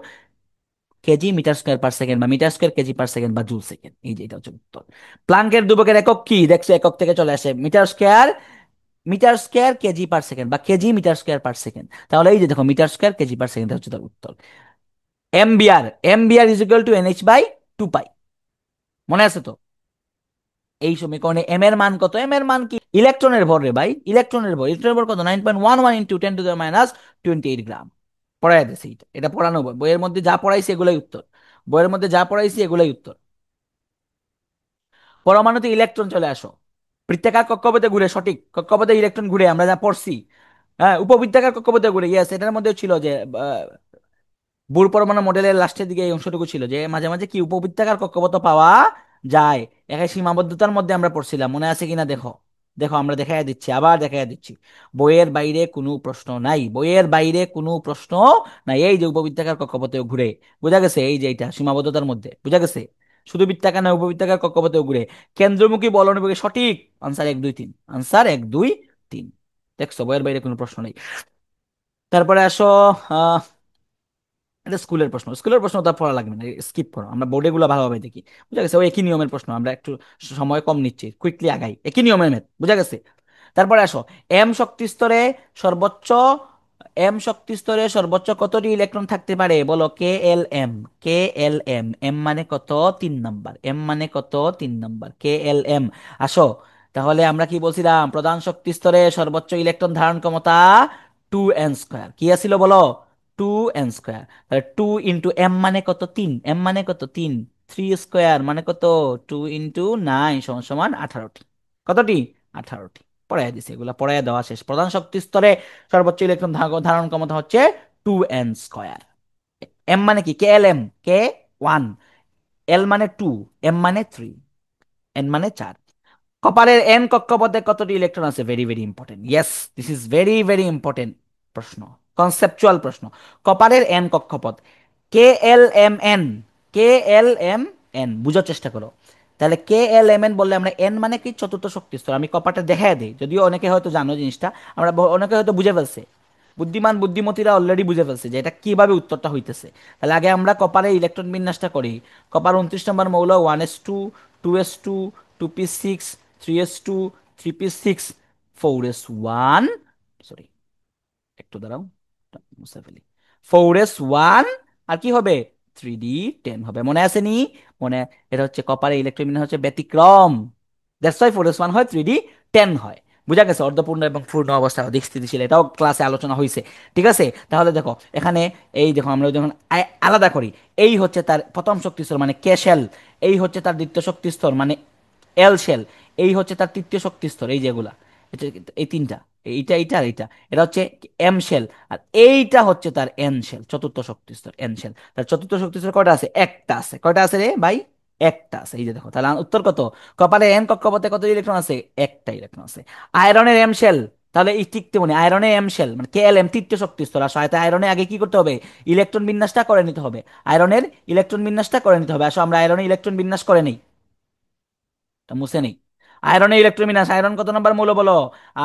kg metre square per second, বা metre square kg per second, বা জুল সেকেন্ড। এই যে এটা হচ্ছে উত্তর। প্লাঙ্কের দুবকের একক কি? দেখছো একক থেকে চলে আসে, metre square, metre square kg per second, বা kg metre square per second. তাহলে এই যে দেখো metre square kg per second হচ্ছে তার উত্তর। MBR, MBR is equal to NH/2 pi. মনে আছে তো? এই সমীকরণে এম এর মান কত? এম এর মান কি? ইলেকট্রনের ভর রে ভাই, ইলেকট্রনের ভর। ইলেকট্রনের ভর কত? 9.11 ইন্টু 10⁻28 গ্রাম। পড়াই দিয়েছে এটা, এটা পড়ানো বইয়ের মধ্যে যা পড়াইছে এগুলোই উত্তর, বইয়ের মধ্যে যা পড়াইছি এগুলোই উত্তর। পরমাণুতে ইলেকট্রন চলে আসো। বৃত্তাকার কক্ষপথে ঘুরে, সঠিক, কক্ষপথে ইলেকট্রন ঘুরে, আমরা যা পড়ছি। হ্যাঁ, উপবৃত্তাকার কক্ষপথে ঘুরে, ইয়েস, এটার মধ্যে ছিল যে বুর পরমাণু মডেলের লাস্টের দিকে এই অংশটুকু ছিল যে মাঝে মাঝে কি উপবৃত্তাকার কক্ষপথ পাওয়া যায়। এখানে সীমাবদ্ধতার মধ্যে আমরা পড়ছিলাম, মনে আছে কিনা দেখো। দেখো আমরা দেখাইয়া দিচ্ছি, আবার দেখাইয়া দিচ্ছি। বইয়ের বাইরে কোনো প্রশ্ন নাই, বইয়ের বাইরে কোনো প্রশ্ন নাই। এই যে উপবৃত্তাকার কক্ষপথেও ঘুরে, বোঝা গেছে? এই যে এটা সীমাবদ্ধতার মধ্যে, বোঝা গেছে? শুধু বৃত্তাকার না, উপবৃত্তাকার কক্ষপথেও ঘুরে। কেন্দ্রমুখী বলয় বিভাগে সঠিক আনসার 1 2 3, আনসার 1 2 3। দেখছো, বইয়ের বাইরে কোনো প্রশ্ন নেই। তারপরে আসো, আহ এটা স্কুলের প্রশ্ন, স্কুলের প্রশ্ন তো আর পড়া লাগবে না, স্কিপ করো, আমরা বোর্ডে গুলো ভালোভাবে দেখি। বুঝা গেছে? ওই একই নিয়মের প্রশ্ন, আমরা একটু সময় কম নিচ্ছি, কুইকলি আগাই, একই নিয়মের ম্যাথ। বুঝা গেছে? তারপরে আসো, এম শক্তি স্তরে সর্বোচ্চ, এম শক্তি স্তরে সর্বোচ্চ কতটি ইলেকট্রন থাকতে পারে? বলো। KLM, KLM, এম মানে কত? 3 নাম্বার। এম মানে কত? 3 নাম্বার, KLM। আসো, তাহলে আমরা কি বলছিলাম? প্রধান শক্তি স্তরে সর্বোচ্চ ইলেকট্রন ধারণ ক্ষমতা 2n²। কি আছিল বলো? 2n²। তাহলে 2 × m মানে কত? 3। এম মানে কত? 3। 3² মানে কত? 2 × 9 সমান 18টি। কতটি? 18টি। পড়াইয়া দিছে, এগুলা পড়াইয়া দেওয়া শেষ। প্রধান শক্তি স্তরে সর্বোচ্চ ইলেকট্রন ধারণ ক্ষমতা হচ্ছে 2n²। এম মানে কি? KLM, K1, এল মানে 2, এম মানে 3, এন মানে 4। কপারের এন কক্ষপথে কতটি ইলেকট্রন আছে? Very very important, yes, this is very very important প্রশ্ন, কনসেপচুয়াল প্রশ্ন। কপারের এন কক্ষপথ, KLMN, KLMN, বুঝার চেষ্টা করো। তাহলে KLMN বললে আমরা, এন মানে কি? চতুর্থ শক্তি স্তর। আমি কপারটা দেখাই দিই, যদিও অনেকে হয়তো জানো জিনিসটা, আমরা অনেকে হয়তো বুঝে ফেলছে, বুদ্ধিমান বুদ্ধিমতীরা অলরেডি বুঝে ফেলছে যে এটা কিভাবে উত্তরটা হইতেছে। তাহলে আগে আমরা কপারে ইলেকট্রন বিন্যাসটা করি। কপার 29 নম্বর মৌল, 1s2, 2s2, 2p6, 3s2, 3p6, 4s1, sorry একটু দাঁড়াও, মুছে ফেলি। 4s1, আর কি হবে? 3d10 হবে। মনে আছে নি? মনে, এটা হচ্ছে কপারে ইলেকট্রন বিন্যাস হচ্ছে ব্যতিক্রম, দ্যাটস ওয়াই 4s1 হয়, 3d10 হয়। বুঝা গেছে? অর্ধপূর্ণ এবং পূর্ণ অবস্থা অধিক স্থিতিশীল, এটাও ক্লাসে আলোচনা হয়েছে। ঠিক আছে? তাহলে দেখো এখানে, এই দেখো আমরা যখন আলাদা করি, এই হচ্ছে তার প্রথম শক্তি স্তর মানে কে শেল, এই হচ্ছে তার দ্বিতীয় শক্তি স্তর মানে এল শেল, এই হচ্ছে তার তৃতীয় শক্তি স্তর, এই যেগুলা, এই তিনটা, এইটা এইটা আর এইটা, এটা হচ্ছে এম শেল। আর এইটা হচ্ছে তার এন শেল, চতুর্থ শক্তি স্তর, এন শেল। তার চতুর্থ শক্তি স্তর কয়টা আছে? একটা আছে। কয়টা আছে রে ভাই? একটা আছে। এই যে দেখো, তাহলে উত্তর কত? কপালের এন কক্ষপথে কত ইলেকট্রন আছে? একটা ইলেকট্রন আছে। আয়রনের এম শেল, তাহলে এই ঠিক তেমনি আয়রনের এম শেল মানে KLM, তৃতীয় শক্তি স্তর। আসো, আয়রনে আগে কি করতে হবে? ইলেকট্রন বিন্যাসটা করে নিতে হবে, আয়রনের ইলেকট্রন বিন্যাসটা করে নিতে হবে। আসো আমরা আয়রনের ইলেকট্রন বিন্যাস করে নিই, এটা মুছে নেই। আয়রনের ইলেকট্রন বিন্যাস, আয়রন কত নম্বর মৌল বলো?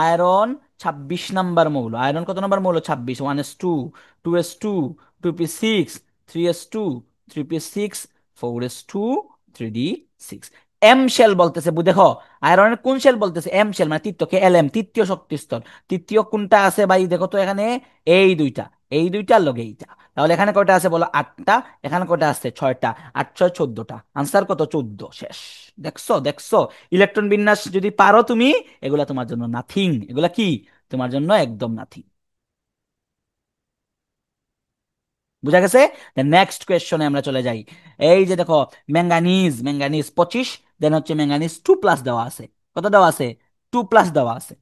আয়রন 26 নম্বর মৌল। আয়রন কত নম্বর মৌল? 26। 1s2, 2s2, 2p6, 3s2, 3p6, 4s2, 3d6। M shell বলতেছে, দেখো আয়রনের কোন শেল বলতেছে, এম শেল মানে তৃতীয়, কে এল এম, তৃতীয় শক্তি স্তর। তৃতীয় কোনটা আছে ভাই দেখো তো এখানে, এই দুইটা, এই দুইটার লগে এইটা। তাহলে এখানে কয়টা আছে বলো, আটটা। এখানে কয়টা আছে, ছয়টা। আট ছয় 14টা। আনসার কত, 14। শেষ। দেখছো দেখছো, ইলেকট্রন বিন্যাস যদি পারো তুমি, এগুলা তোমার জন্য নাথিং, এগুলা কি তোমার জন্য একদম নাথিং। বুঝা গেছে? নেক্সট কোয়েশ্চনে আমরা চলে যাই। এই যে দেখো, ম্যাঙ্গানিজ, ম্যাঙ্গানিজ 25, দেন হচ্ছে ম্যাঙ্গানিজ 2+ দেওয়া আছে। কত দেওয়া আছে, 2+ দেওয়া আছে।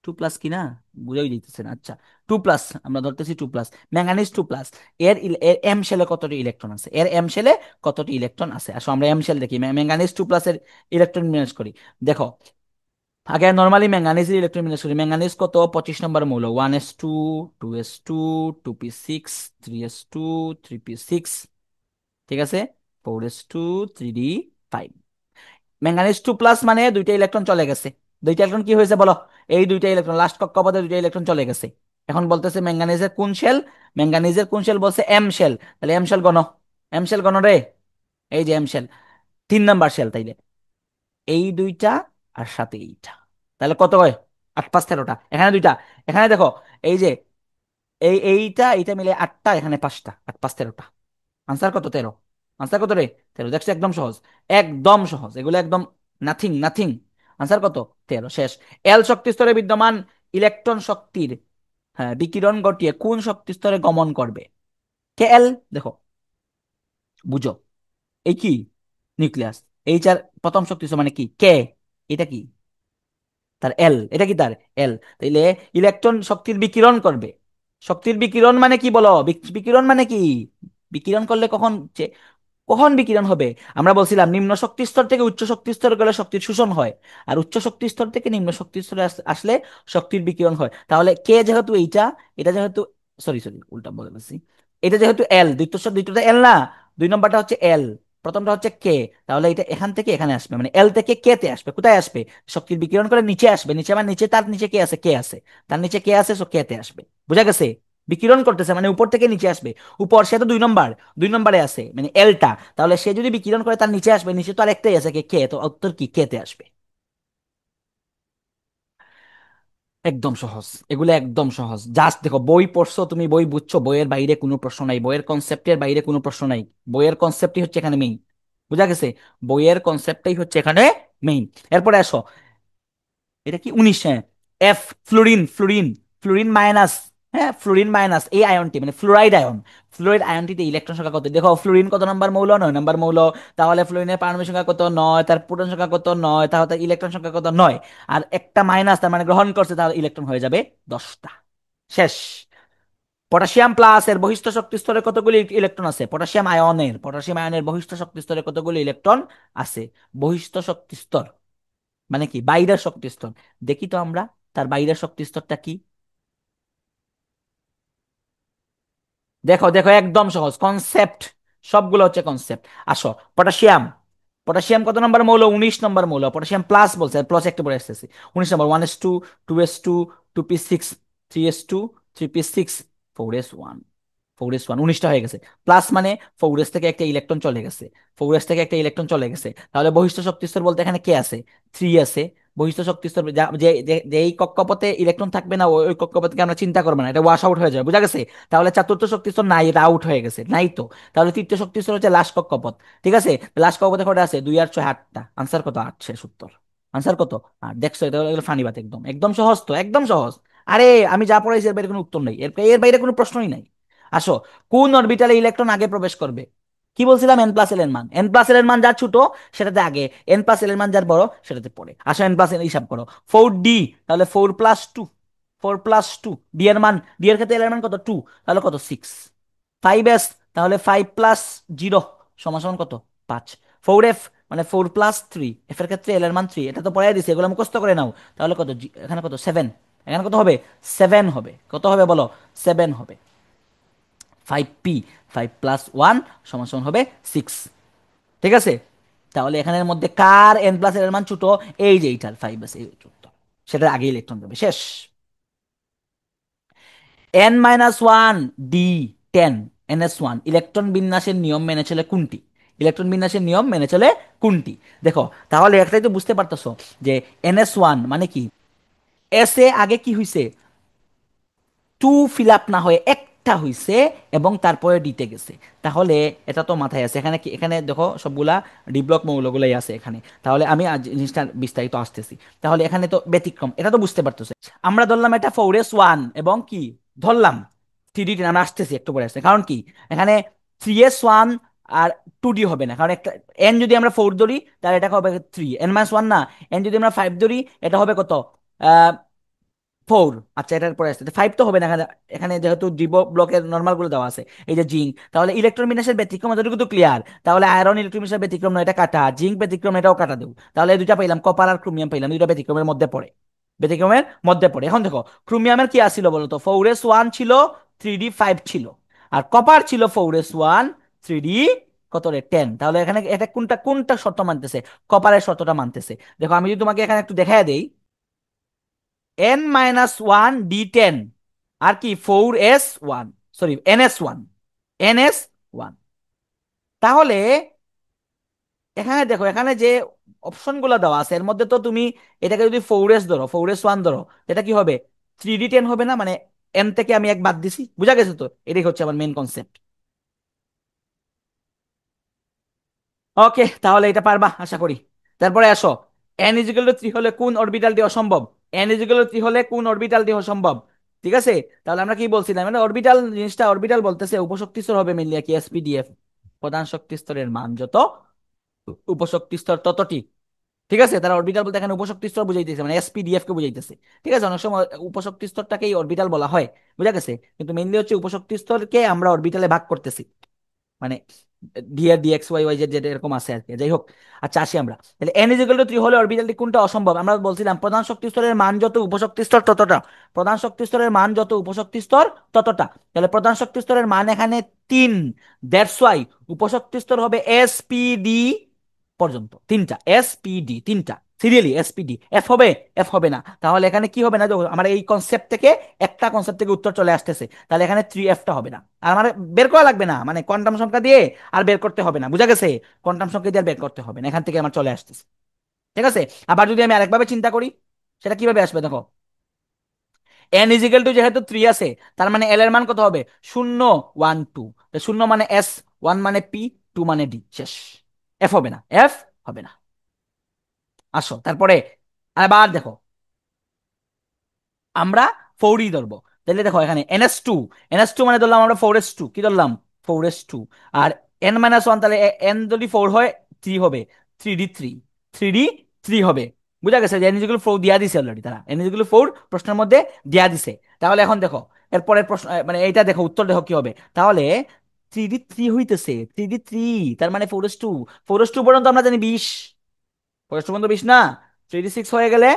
2+ কি না, বুঝাই দিতেছে না, আচ্ছা। 2+, আমরা ধরতেছি 2+, ম্যাঙ্গানিজ 2+। এর এম শেলে কতটি ইলেকট্রন আছে, এর এম শেলে কতটি ইলেকট্রন আছে, আসো আমরা এম শেল দেখি, ম্যাঙ্গানিজ 2+ এর ইলেকট্রন বিন্যাস করি। দেখো, আগে নর্মালি ম্যাঙ্গানিজের ইলেকট্রন বিন্যাস করি। ম্যাঙ্গানিজ কত, 25 নম্বর মৌল, 1s2, 2s2, 2p6, 3s2, 3p6, ঠিক আছে, 4s2, 3d5। ম্যাঙ্গানিজ 2+ মানে দুইটা ইলেকট্রন চলে গেছে। দুইটা ইলেকট্রন কি হয়েছে বলো, এই দুইটা ইলেকট্রন লাস্ট কক্ষপথে দুইটা ইলেকট্রন চলে গেছে। এখন বলতেছে ম্যাঙ্গানিজের কোন শেল, ম্যাঙ্গানিজের কোন শেল বলছে, এম শেল। তাহলে এম শেল গণ, এম শেল গণ রে, এই যে এম শেল, 3 নম্বর শেল। তাইলে এই দুইটা আর সাথে এইটা, তাহলে কত হয়, 8 5 13টা। এখানে দুইটা, এখানে দেখো, এই যে এইটা এইটা মিলে 8টা, এখানে 5টা, 8 5 13টা। আনসার কত, 13। আনসার কত রে, 13। দেখছো, একদম সহজ, একদম সহজ, এগুলো একদম নাথিং নাথিং। আনসার কত, 13। শেষ। এল শক্তি স্তরে বিদ্যমান ইলেকট্রন শক্তির, হ্যাঁ, বিকিরণ ঘটিয়ে কোন শক্তি স্তরে গমন করবে, কে এল। দেখো, বুঝো, এই কি নিউক্লিয়াস, এই চার প্রথম শক্তি স্তর মানে কি, কে, এটা কি তার এল, এটা কি তার এল। তাইলে ইলেকট্রন শক্তির বিকিরণ করবে। শক্তির বিকিরণ মানে কি বলো, বিকিরণ মানে কি, বিকিরণ করলে কখন, কখন বিকিরণ হবে। আমরা বলছিলাম নিম্ন শক্তি স্তর থেকে উচ্চ শক্তি স্তরে গেলে শক্তির শোষণ হয়, আর উচ্চ শক্তি স্তর থেকে নিম্ন শক্তি স্তরে আসলে শক্তির বিকিরণ হয়। তাহলে কে যেহেতু এইটা, এটা যেহেতু, সরি সরি উল্টা বলে বলছি, এটা যেহেতু এল, দ্বিতীয়টা এল না, 2 নম্বরটা হচ্ছে এল, প্রথমটা হচ্ছে কে। তাহলে এটা এখান থেকে এখানে আসবে, মানে এল থেকে কে তে আসবে, কোথায় আসবে, শক্তির বিকিরণ করে নিচে আসবে, নিচে মানে নিচে, তার নিচে কে আছে, কে আছে, তার নিচে কে আছে, সো কে তে আসবে। বুঝা গেছে? বিকিরণ করতেছে মানে উপর থেকে নিচে আসবে। উপর, সে তো 2 নম্বর, 2 নম্বরে আছে মানে এলটা, তাহলে সে যদি বিকিরণ করে তার নিচে আসবে, নিচে তো আর একটাই আছে, কে, কে, তো উত্তর কি, কে তে আসবে। একদম সহজ, এগুলো একদম সহজ, জাস্ট দেখো, বই পড়ছো তুমি, বই বুঝছো, বইয়ের বাইরে কোনো প্রশ্ন নাই, বইয়ের কনসেপ্টের বাইরে কোনো প্রশ্ন নাই। বইয়ের কনসেপ্টই হচ্ছে এখানে মেইন। বুঝা গেছে? বইয়ের কনসেপ্টটাই হচ্ছে এখানে মেইন। এরপরে আসো, এটা কি 19, হ্যাঁ, F, fluorine, fluorine, fluorine minus, হ্যাঁ ফ্লোরিন মাইনাস এই আয়নটি মানে ফ্লোরাইড আয়ন, ফ্লোরাইড আয়নটিতে ইলেকট্রন সংখ্যা কত, দেখো ফ্লোরিন কত নম্বর মৌল, 9 নম্বর মৌল। তাহলে ফ্লোরিনের পারমাণবিক সংখ্যা কত, 9, তার প্রোটন সংখ্যা কত, 9, তাহলে তার ইলেকট্রন সংখ্যা কত, 9। আর একটা মাইনাস, তার মানে গ্রহণ করছে, তাহলে ইলেকট্রন হয়ে যাবে 10টা। শেষ। পটাশিয়াম প্লাস এর বহিস্থ শক্তি স্তরে কতগুলি ইলেকট্রন আছে, পটাশিয়াম আয়নের বহিস্থ শক্তি স্তরে কতগুলি ইলেকট্রন আছে। বহিস্থ শক্তি স্তর মানে কি, বাইরের শক্তি স্তর। দেখি তো আমরা, তার বাইরের শক্তি স্তরটা কি। দেখো দেখো, একদম সহজ কনসেপ্ট, সবগুলো হচ্ছে কনসেপ্ট। আসো, পটাশিয়াম, পটাশিয়াম কত নম্বর মৌল, 19 নম্বর মৌল। পটাশিয়াম প্লাস বলছে, প্লাস একটা পরে আসতেছি। 19 নম্বর, 1s2, 2s2, 2p6, 3s2, 3p6, 4s1, 4s1, 19টা হয়ে গেছে। প্লাস মানে 4s থেকে একটা ইলেকট্রন চলে গেছে, 4s থেকে একটা ইলেকট্রন চলে গেছে। তাহলে বহিষ্ঠ শক্তিস্তর বলতে এখানে কে আছে, 3 আছে। বহিষ্ঠ শক্তিস্তর যেই কক্ষপথে ইলেকট্রন থাকবে না, ওই কক্ষপথকে আমরা চিন্তা করবো না, এটা ওয়াশ আউট হয়ে যাবে। বুঝা গেছে? তাহলে চতুর্থ শক্তিস্তর নাই, এটা আউট হয়ে গেছে, নাই তো। তাহলে তৃতীয় শক্তিস্তর হচ্ছে লাস্ট কক্ষপথ। ঠিক আছে, লাস্ট কক্ষপথে কটা আছে, 2 আর 6 8টা। আনসার কত, 8। শেষ উত্তর। আনসার কত, আর দেখছো, এটা হলো ফানি বাত, একদম একদম সহজ তো, একদম সহজ। আরে আমি যা পড়াইছি এর বাইরে কোনো উত্তর নেই, এর বাইরে কোনো প্রশ্নই নাই। আসো, কোন অরবিটালে ইলেকট্রন আগে প্রবেশ করবে। কি বলছিলাম, n+l এর মান, n+l এর মান যার ছোট সেটাতে আগে, n+l এর মান যার বড় সেটাতে পড়ে। আসো, n+l হিসাব করো, 4d, তাহলে 4+2, 4+2, ডি এর মান, ডি এর ক্ষেত্রে এল এর মান কত, 2, তাহলে কত, 6। 5s, তাহলে 5+0 সমান সমান কত, 5। 4f মানে 4+3, এফ এর ক্ষেত্রে এল এর মান 3, এটা তো পড়াই দিছে, এগুলো মুখস্থ করে নাও। তাহলে কত, এখানে কত, 7, এখানে কত হবে, 7 হবে। কত হবে বলো, 7 হবে। 5p, 5+1 সমান সমান হবে 6। ঠিক আছে, তাহলে এখানের মধ্যে কার n+l এর মান ছোট, এই যে এইটার 5s, এই ছোট, সেটা আগে ইলেকট্রন যাবে। শেষ। n-1 d 10, ns1 ইলেকট্রন বিন্যাসের নিয়ম মেনে চলে কোনটি। ইলেকট্রন বিন্যাসের নিয়ম মেনে চলে কোনটি? দেখো, তাহলে একটাই তো বুঝতে পারতেছো যে NS1 মানে কি, এস এ আগে কি হইছে, টু ফিল আপ না হয়ে একটা হইছে এবং তারপরে ডিতে গেছে। তাহলে এটা তো মাথায় আছে, এখানে কি, এখানে দেখো সবগুলা ডি ব্লক মৌলগুলাই আছে এখানে। তাহলে আমি আজ জিনিসটা বিস্তারিত আসতেছি। তাহলে এখানে তো ব্যতিক্রম, এটা তো বুঝতে পারতেছে। আমরা ধরলাম এটা 4s1 এবং কি ধরলাম 3D, আমরা আসতেছি একটু পরে আসতে, কারণ কি এখানে 3s1 আর 2D হবে না, কারণ একটা এন যদি আমরা 4 ধরি তাহলে এটা হবে 3 n-1 না, এন যদি আমরা 5 ধরি এটা হবে কত, 4। আচ্ছা, এটার পরে আসছে 5 তো হবে না এখানে, এখানে যেহেতু ডিবো ব্লকের নর্মাল গুলো দেওয়া আছে, এই যে জিঙ্ক, তাহলে ইলেকট্রন বিন্যাসের ব্যতিক্রম এতটুকু তো ক্লিয়ার। তাহলে আয়রন ইলেকট্রন বিন্যাসের ব্যতিক্রম নয়, এটা কাটা, জিঙ্ক ব্যতিক্রম, এটাও কাটা দেবো। তাহলে এই দুইটা পাইলাম, কপার আর ক্রোমিয়াম পাইলাম, দুইটা ব্যতিক্রমের মধ্যে পড়ে, ব্যতিক্রমের মধ্যে পড়ে। এখন দেখো ক্রোমিয়ামের কি আসছিল বলতো, 4s1 ছিল, 3d5 ছিল, আর কপার ছিল 4s1 3d কত রে 10। তাহলে এখানে এটা কোনটা কোনটা শর্ত মানতেছে, কপারের শর্তটা মানতেছে। দেখো আমি যদি তোমাকে এখানে একটু দেখায় দেই, n-1 d10 আর কি 4s1, সরি ns1, ns1। তাহলে এখানে দেখো, এখানে যে অপশন গুলো দেওয়া আছে এর মধ্যে তো তুমি এটাকে যদি 4s ধরো, 4s1 ধরো, এটা কি হবে, 3d10 হবে না, মানে n থেকে আমি এক বাদ দিছি, বুঝা গেছে তো, এটাই হচ্ছে আমার মেন কনসেপ্ট। ওকে, তাহলে এটা পারবা আশা করি। তারপরে আসো, n = 3 হলে কোন অরবিটালটি অসম্ভব, n = 3 হলে কোন অরবিটালটি অসম্ভব। ঠিক আছে, তাহলে আমরা কি বলছিলাম, মানে অরবিটাল জিনিসটা, অরবিটাল বলতেছে উপশক্তি স্তর হবে মেনলি কি SPDF, প্রধান শক্তি স্তরের মান যত উপশক্তি স্তর ততটি। ঠিক আছে, তারা অরবিটাল বলতে এখানে উপশক্তি স্তর বুঝাইতেছে, মানে SPDF কে বুঝাইতেছে। ঠিক আছে, অনেক সময় উপশক্তি স্তরটাকেই অরবিটাল বলা হয়, বুঝা গেছে, কিন্তু মেইনলি হচ্ছে উপশক্তি স্তরকে আমরা অরবিটালে ভাগ করতেছি, মানে ডি আর D X Y Y Z Z এরকম আছে আর কি, যাই হোক। আচ্ছা আসি আমরা, তাহলে n = 3 হলে অরবিটালটি কোনটা অসম্ভব, আমরা বলছিলাম প্রধান শক্তি স্তরের মান যত উপশক্তি স্তর ততটা, প্রধান শক্তি স্তরের মান যত উপশক্তি স্তর ততটা। তাহলে প্রধান শক্তি স্তরের মান এখানে 3, দ্যাটস ওয়াই উপশক্তি স্তর হবে SPD পর্যন্ত, তিনটা SPD, তিনটা সিরিয়ালি SPD, এফ হবে, এফ হবে না। তাহলে এখানে কি হবে না, দেখো আমার এই কনসেপ্ট থেকে, একটা কনসেপ্ট থেকে উত্তর চলে আসতেছে, তাহলে এখানে 3Fটা হবে না। আর আমার বের করা লাগবে না, মানে কোয়ান্টাম সংখ্যা দিয়ে আর বের করতে হবে না, বুঝা গেছে, কোয়ান্টাম সংখ্যা দিয়ে আর বের করতে হবে না, এখান থেকে আমার চলে আসতেছে। ঠিক আছে, আবার যদি আমি আরেকভাবে চিন্তা করি, সেটা কিভাবে আসবে দেখো, n = যেহেতু 3 আছে, তার মানে এল এর মান কত হবে, 0 1 2, 0 মানে S, 1 মানে P, 2 মানে D, শেষ। এফ হবে না, এফ হবে না। আসো তারপরে আবার দেখো, আমরা 4 ধরবো। তাহলে দেখো এখানে NS2 মানে ধরলাম আমরা 4s2, কি ধরলাম 4s2, আর n-1, তাহলে n যদি 4 হয় 3 হবে, 3d3, 3d3 হবে। বুঝা গেছে যে n = 4 দিয়া দিছে অলরেডি, তারা n = 4 প্রশ্নের মধ্যে দিয়া দিছে। তাহলে এখন দেখো এরপরের প্রশ্ন, মানে এইটা দেখো উত্তর দেখো কি হবে, তাহলে 3d3 হইতেছে, 3d3 তার মানে 4s2, 4s2 পর্যন্ত আমরা জানি 20, 4s2 পর্যন্ত 20 না, 3d6 হয়ে গেলে,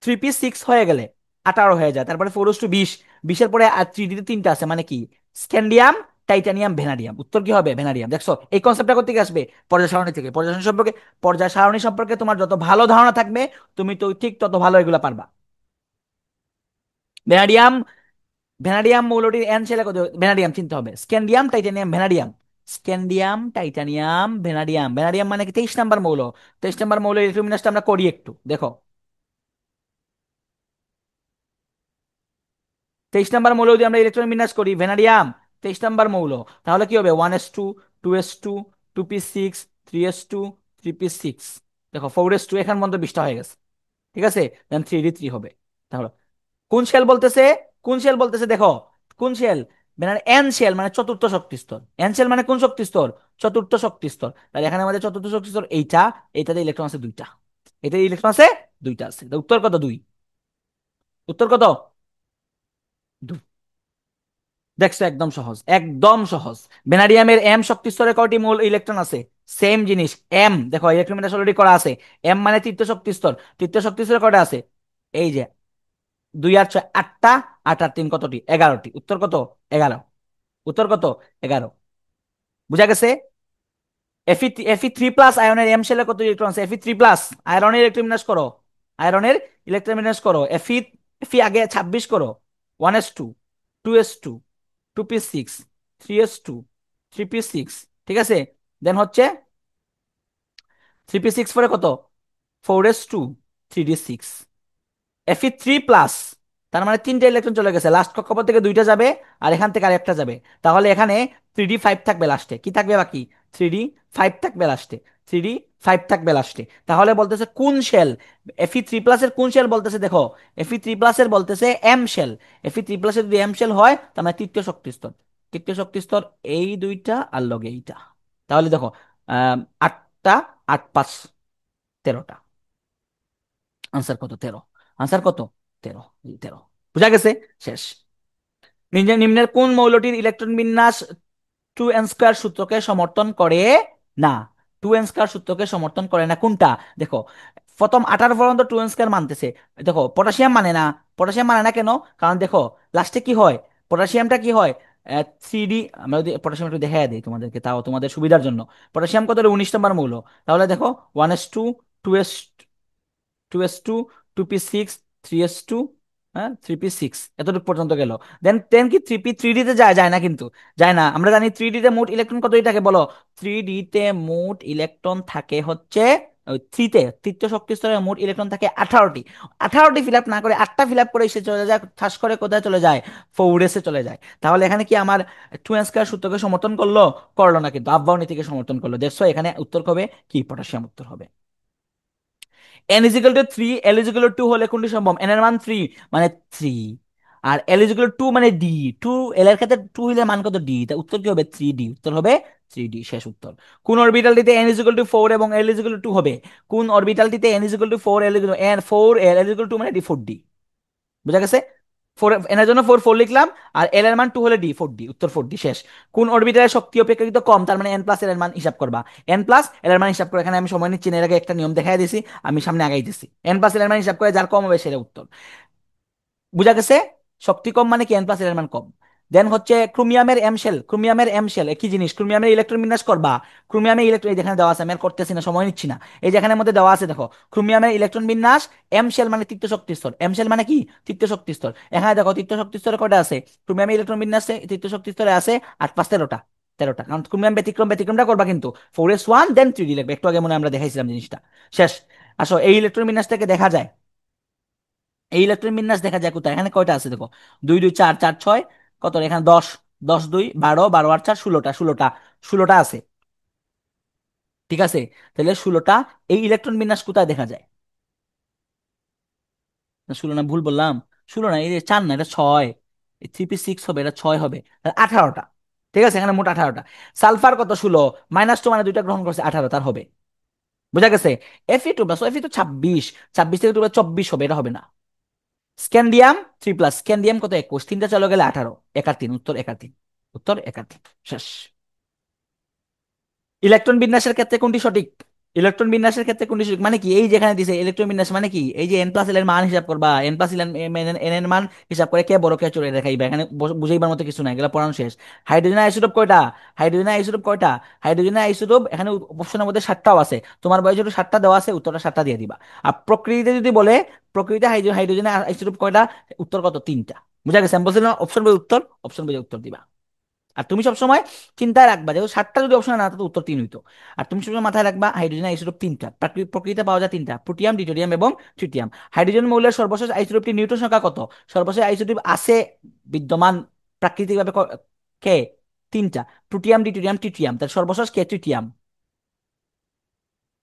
3p6 হয়ে গেলে 18 হয়ে যায়, তারপরে 4s2 20, 20-এর পরে আর 3d-তে তিনটা আছে, মানে কি স্ক্যান্ডিয়াম, টাইটানিয়াম, ভ্যানাডিয়াম। উত্তর কি হবে, ভ্যানাডিয়াম। দেখছো এই কনসেপ্টটা করতে আসবে পর্যায় সারণী থেকে, পর্যায় সারণী সম্পর্কে তোমার যত ভালো ধারণা থাকবে তুমি তো ঠিক তত ভালো এগুলা পারবা। ভ্যানাডিয়াম, ভ্যানাডিয়াম মৌলটির এন শেলে কত, ভ্যানাডিয়াম চিনতে হবে, scandium, titanium, vanadium, scandium, titanium, vanadium. Vanadium মানে কি 23 নাম্বার মৌল, 23 নাম্বার মৌলের ইলেকট্রোবিন্যাসটা আমরা করি একটু দেখো। 23 নাম্বার মৌল যদি আমরা ইলেকট্রন বিন্যাস করি, ভ্যানাডিয়াম 23 নাম্বার মৌল, তাহলে কি হবে 1s2, 2s2, 2p6, 3s2, 3p6, দেখো 4s2 এখান পর্যন্ত 20টা হয়ে গেছে। ঠিক আছে, দেন 3d3 হবে। তাহলে কোন শেল বলতেছে, কোন শেল বলতেছে দেখো, কোন শেল, মানে এন শেল মানে চতুর্থ শক্তি স্তর, এন শেল মানে কোন শক্তি স্তর, চতুর্থ শক্তি স্তর। তাহলে এখানে আমাদের চতুর্থ শক্তি স্তর এইটা, এইটাতে ইলেকট্রন আছে দুইটা, এটাতে ইলেকট্রন আছে দুইটা আছে, উত্তর কত, 2, উত্তর কত, দেখছো একদম সহজ, একদম সহজ। ভ্যানাডিয়ামের এম শক্তি স্তরে কয়টি মূল ইলেকট্রন আছে, সেম জিনিস, এম দেখো ইলেকট্রন অলরেডি করা আছে, এম মানে তৃতীয় শক্তি স্তর, তৃতীয় শক্তি স্তরে কয়টা আছে, এই যে 2 আর 6 8টা, 8 আর 3 কতটি, 11টি, উত্তর কত, 11, উত্তর কত, 11। বুঝা গেছে। Fe3+ আয়নের এম শেলে কত ইলেকট্রন আছে, Fe3+ আয়রনের ইলেকট্রন বিন্যাস করো, আয়রনের ইলেকট্রন বিন্যাস করো, এফি আগে 26 করো, 1s2, 2s2, 2p6, 3s2, 3p6, ঠিক আছে, দেন হচ্ছে 3p6 কত, 4s2, 3d6, Fe3+, তার মানে তিনটে ইলেকট্রন চলে গেছে, লাস্ট কক্ষপথ থেকে দুইটা যাবে আর এখান থেকে আরেকটা যাবে। তাহলে এখানে 3d5 থাকবে লাস্টে, কি থাকবে বাকি, 3d5 থাকবে লাস্টে, 3d5 থাকবে লাস্টে। তাহলে বলতেছে কোন শেল, Fe3+ এর কোন শেল বলতেছে, দেখো Fe3+ এর বলতেছে এম শেল। Fe3+ এর যদি এম শেল হয় তার মানে তৃতীয় শক্তি স্তর। তৃতীয় শক্তি স্তর এই দুইটা আর লগে এইটা। তাহলে দেখো আটটা, 8 5 13টা, আনসার কত, 13। আনসার কত, 13, 13। বুঝা গেছে, শেষ। নিম্নের কোন মৌলটির ইলেকট্রন বিন্যাস 2n² সূত্রকে সমর্থন করে না? 2n² সূত্রকে সমর্থন করে না কোনটা, দেখো প্রথম 18 পর্যন্ত 2n² মানতেছে। দেখো পটাশিয়াম মানে না। পটাশিয়াম মানে না কেন, কারণ দেখো লাস্টে কি হয়, পটাশিয়ামটা কি হয়, 3D। আমরা যদি পটাশিয়াম একটু দেখাই দিই তোমাদেরকে, তাও তোমাদের সুবিধার জন্য। পটাশিয়াম কত, 19 নম্বর মৌল। তাহলে দেখো 1s2, 2s, 2s2, 2p6, 3s2, হ্যাঁ 3p6, এতটুকু পর্যন্ত গেল। দেন দেন কি 3p3d তে যায়, যায় না কিন্তু, যায় না। আমরা জানি 3d তে মোট ইলেকট্রন কতই থাকে বলো, 3d তে মোট ইলেকট্রন থাকে হচ্ছে ওই থ্রিতে, তৃতীয় শক্তি স্তরে মোট ইলেকট্রন থাকে 18টি। 18টি ফিল আপ না করে 8টা ফিল আপ করে সে চলে যায়, ঠাস করে কোথায় চলে যায়, ফোরেসে চলে যায়। তাহলে এখানে কি আমার 2n² সূত্রকে সমর্থন করলো, করলো না কিন্তু আফবাও নীতিকে সমর্থন করলো। দেখছো এখানে উত্তর হবে কি, পটাশিয়াম উত্তর হবে। n = 3, l = 2 হলে কোনটি সম্ভব, n এর মান 3 মানে 3, আর l = 2 মানে d, 2, l এর ক্ষেত্রে 2 হলে মান কত, d, তা উত্তর কি হবে, 3d, উত্তর হবে 3d, শেষ উত্তর। কোন অরবিটালটিতে n = 4 এবং l = 2 হবে, কোন অরবিটালটিতে n = 4, l = 2 মানে d, 4d। বুঝা গেছে, ফোর, এর জন্য 4 লিখলাম, আর এল এর মান 2 হলে ডি, 4d, উত্তর 4d, শেষ। কোন অরবিটালের শক্তি অপেক্ষাকৃত কম, তার মানে n+ এর মান হিসাব করবা, n+ এর মান হিসাব করে, এখানে আমি সময় নিচ্ছি না, এর আগে একটা নিয়ম দেখাই দিছি, আমি সামনে আগাইতেছি। n+ এর মান হিসাব করে যার কম হবে সেটা উত্তর। বুঝা গেছে, শক্তি কম মানে কি, n+ এর মান কম। দেন হচ্ছে ক্রোমিয়ামের এম শেল, ক্রোমিয়ামের এম শেল একই জিনিস, ক্রোমিয়ামের ইলেকট্রন বিন্যাস করবা। ক্রোমিয়ামের ইলেকট্রন যেখানে দেওয়া আছে, আমি আর করতেছি না, সময় নিচ্ছি না, এই যেখানে মধ্যে দেওয়া আছে দেখো, ক্রোমিয়ামের ইলেকট্রন বিন্যাস, এম শেল মানে তৃতীয় শক্তি স্তর, এম শেল মানে কি, তৃতীয় শক্তি স্তর। এখানে দেখো তৃতীয় শক্তি স্তরে কয়টা আছে, ক্রোমিয়ামের ইলেকট্রন বিন্যাসে তৃতীয় শক্তি স্তরে আছে 8 5 13টা, 13টা, কারণ ক্রোমিয়াম ব্যতিক্রম, ব্যতিক্রমটা করবা কিন্তু 4s1 দেন 3d লিখবে, একটু আগে মনে হয় আমরা দেখাইছিলাম জিনিসটা, শেষ। আসো এই ইলেকট্রন বিন্যাস থেকে দেখা যায়, এই ইলেকট্রন বিন্যাস দেখা যায় কোথায়, এখানে কয়টা আছে দেখো, 2 2 4 4 6, কত এখানে 10, 10 2 12, 12 আর 4 16টা, 16টা, 16টা আছে, ঠিক আছে। তাহলে 16টা, এই ইলেকট্রন বিন্যাস কোথায় দেখা যায়, না 16 না, ভুল বললাম, 16 না, এই যে 4 না, এটা 6, 3p6 হবে, এটা 6 হবে, 18টা, ঠিক আছে, এখানে মোট 18টা। সালফার কত, 16, -2 মানে দুইটা গ্রহণ করছে, 18 তার হবে। বুঝা গেছে, Fe2+, Fe তো 26, 26 থেকে 24 হবে, এটা হবে না। স্ক্যান্ডিয়াম 3+, স্ক্যান্ডিয়াম কত, 21, তিনটা চলে গেলে 18, 1 আর 3, উত্তর 1 আর 3, উত্তর 1 আর 3, শেষ। ইলেকট্রন বিন্যাসের ক্ষেত্রে কোনটি সঠিক, ইলেকট্রন বিন্যাসের ক্ষেত্রে কোনটি সঠিক মানে কি, এই যেখানে দিছে ইলেকট্রন বিন্যাস মানে কি, এই যে n+l এর মান হিসাব করবা, n+n এর মান হিসাব করে কে বড় কে ছোট দেখাইবা, এখানে বুঝাইবার মতো কিছু নাই, এগুলো পড়ানো শেষ। হাইড্রোজেন আইসোটোপ কয়টা, হাইড্রোজেন আইসোটোপ কয়টা, হাইড্রোজেন আইসোটোপ এখানে অপশনের মধ্যে 7টাও আছে, তোমার বয়স যেহেতু 7টা দেওয়া আছে, উত্তরটা 7টা দিয়ে দিবা। আর প্রকৃতিতে যদি বলে, প্রকৃতিতে হাইড্রোজেন আইসোটোপ কয়টা, উত্তর কত, 3টা। বুঝা গেছে, আমি বলছিলাম অপশন বই উত্তর, অপশন বই উত্তর দিবা। আর তুমি সবসময় চিন্তায় রাখবা, যেহেতু 7টা যদি অপশন না থাকতো উত্তর 3 হইতো। আর তুমি সবসময় মাথায় রাখবা হাইড্রোজেন আইসোটোপ 3টা, প্রকৃতিতে পাওয়া যায় 3টা, প্রোটিয়াম, ডিউটেরিয়াম এবং ট্রিটিয়াম। হাইড্রোজেন মৌলের সর্বশেষ আইসোটোপটি নিউটন সংখ্যা কত, সর্বশেষ আইসোটোপ আছে বিদ্যমান প্রাকৃতিকভাবে কে, 3টা, প্রোটিয়াম, ডিউটেরিয়াম, ট্রিটিয়াম, তার সর্বশেষ কে, ট্রিটিয়াম।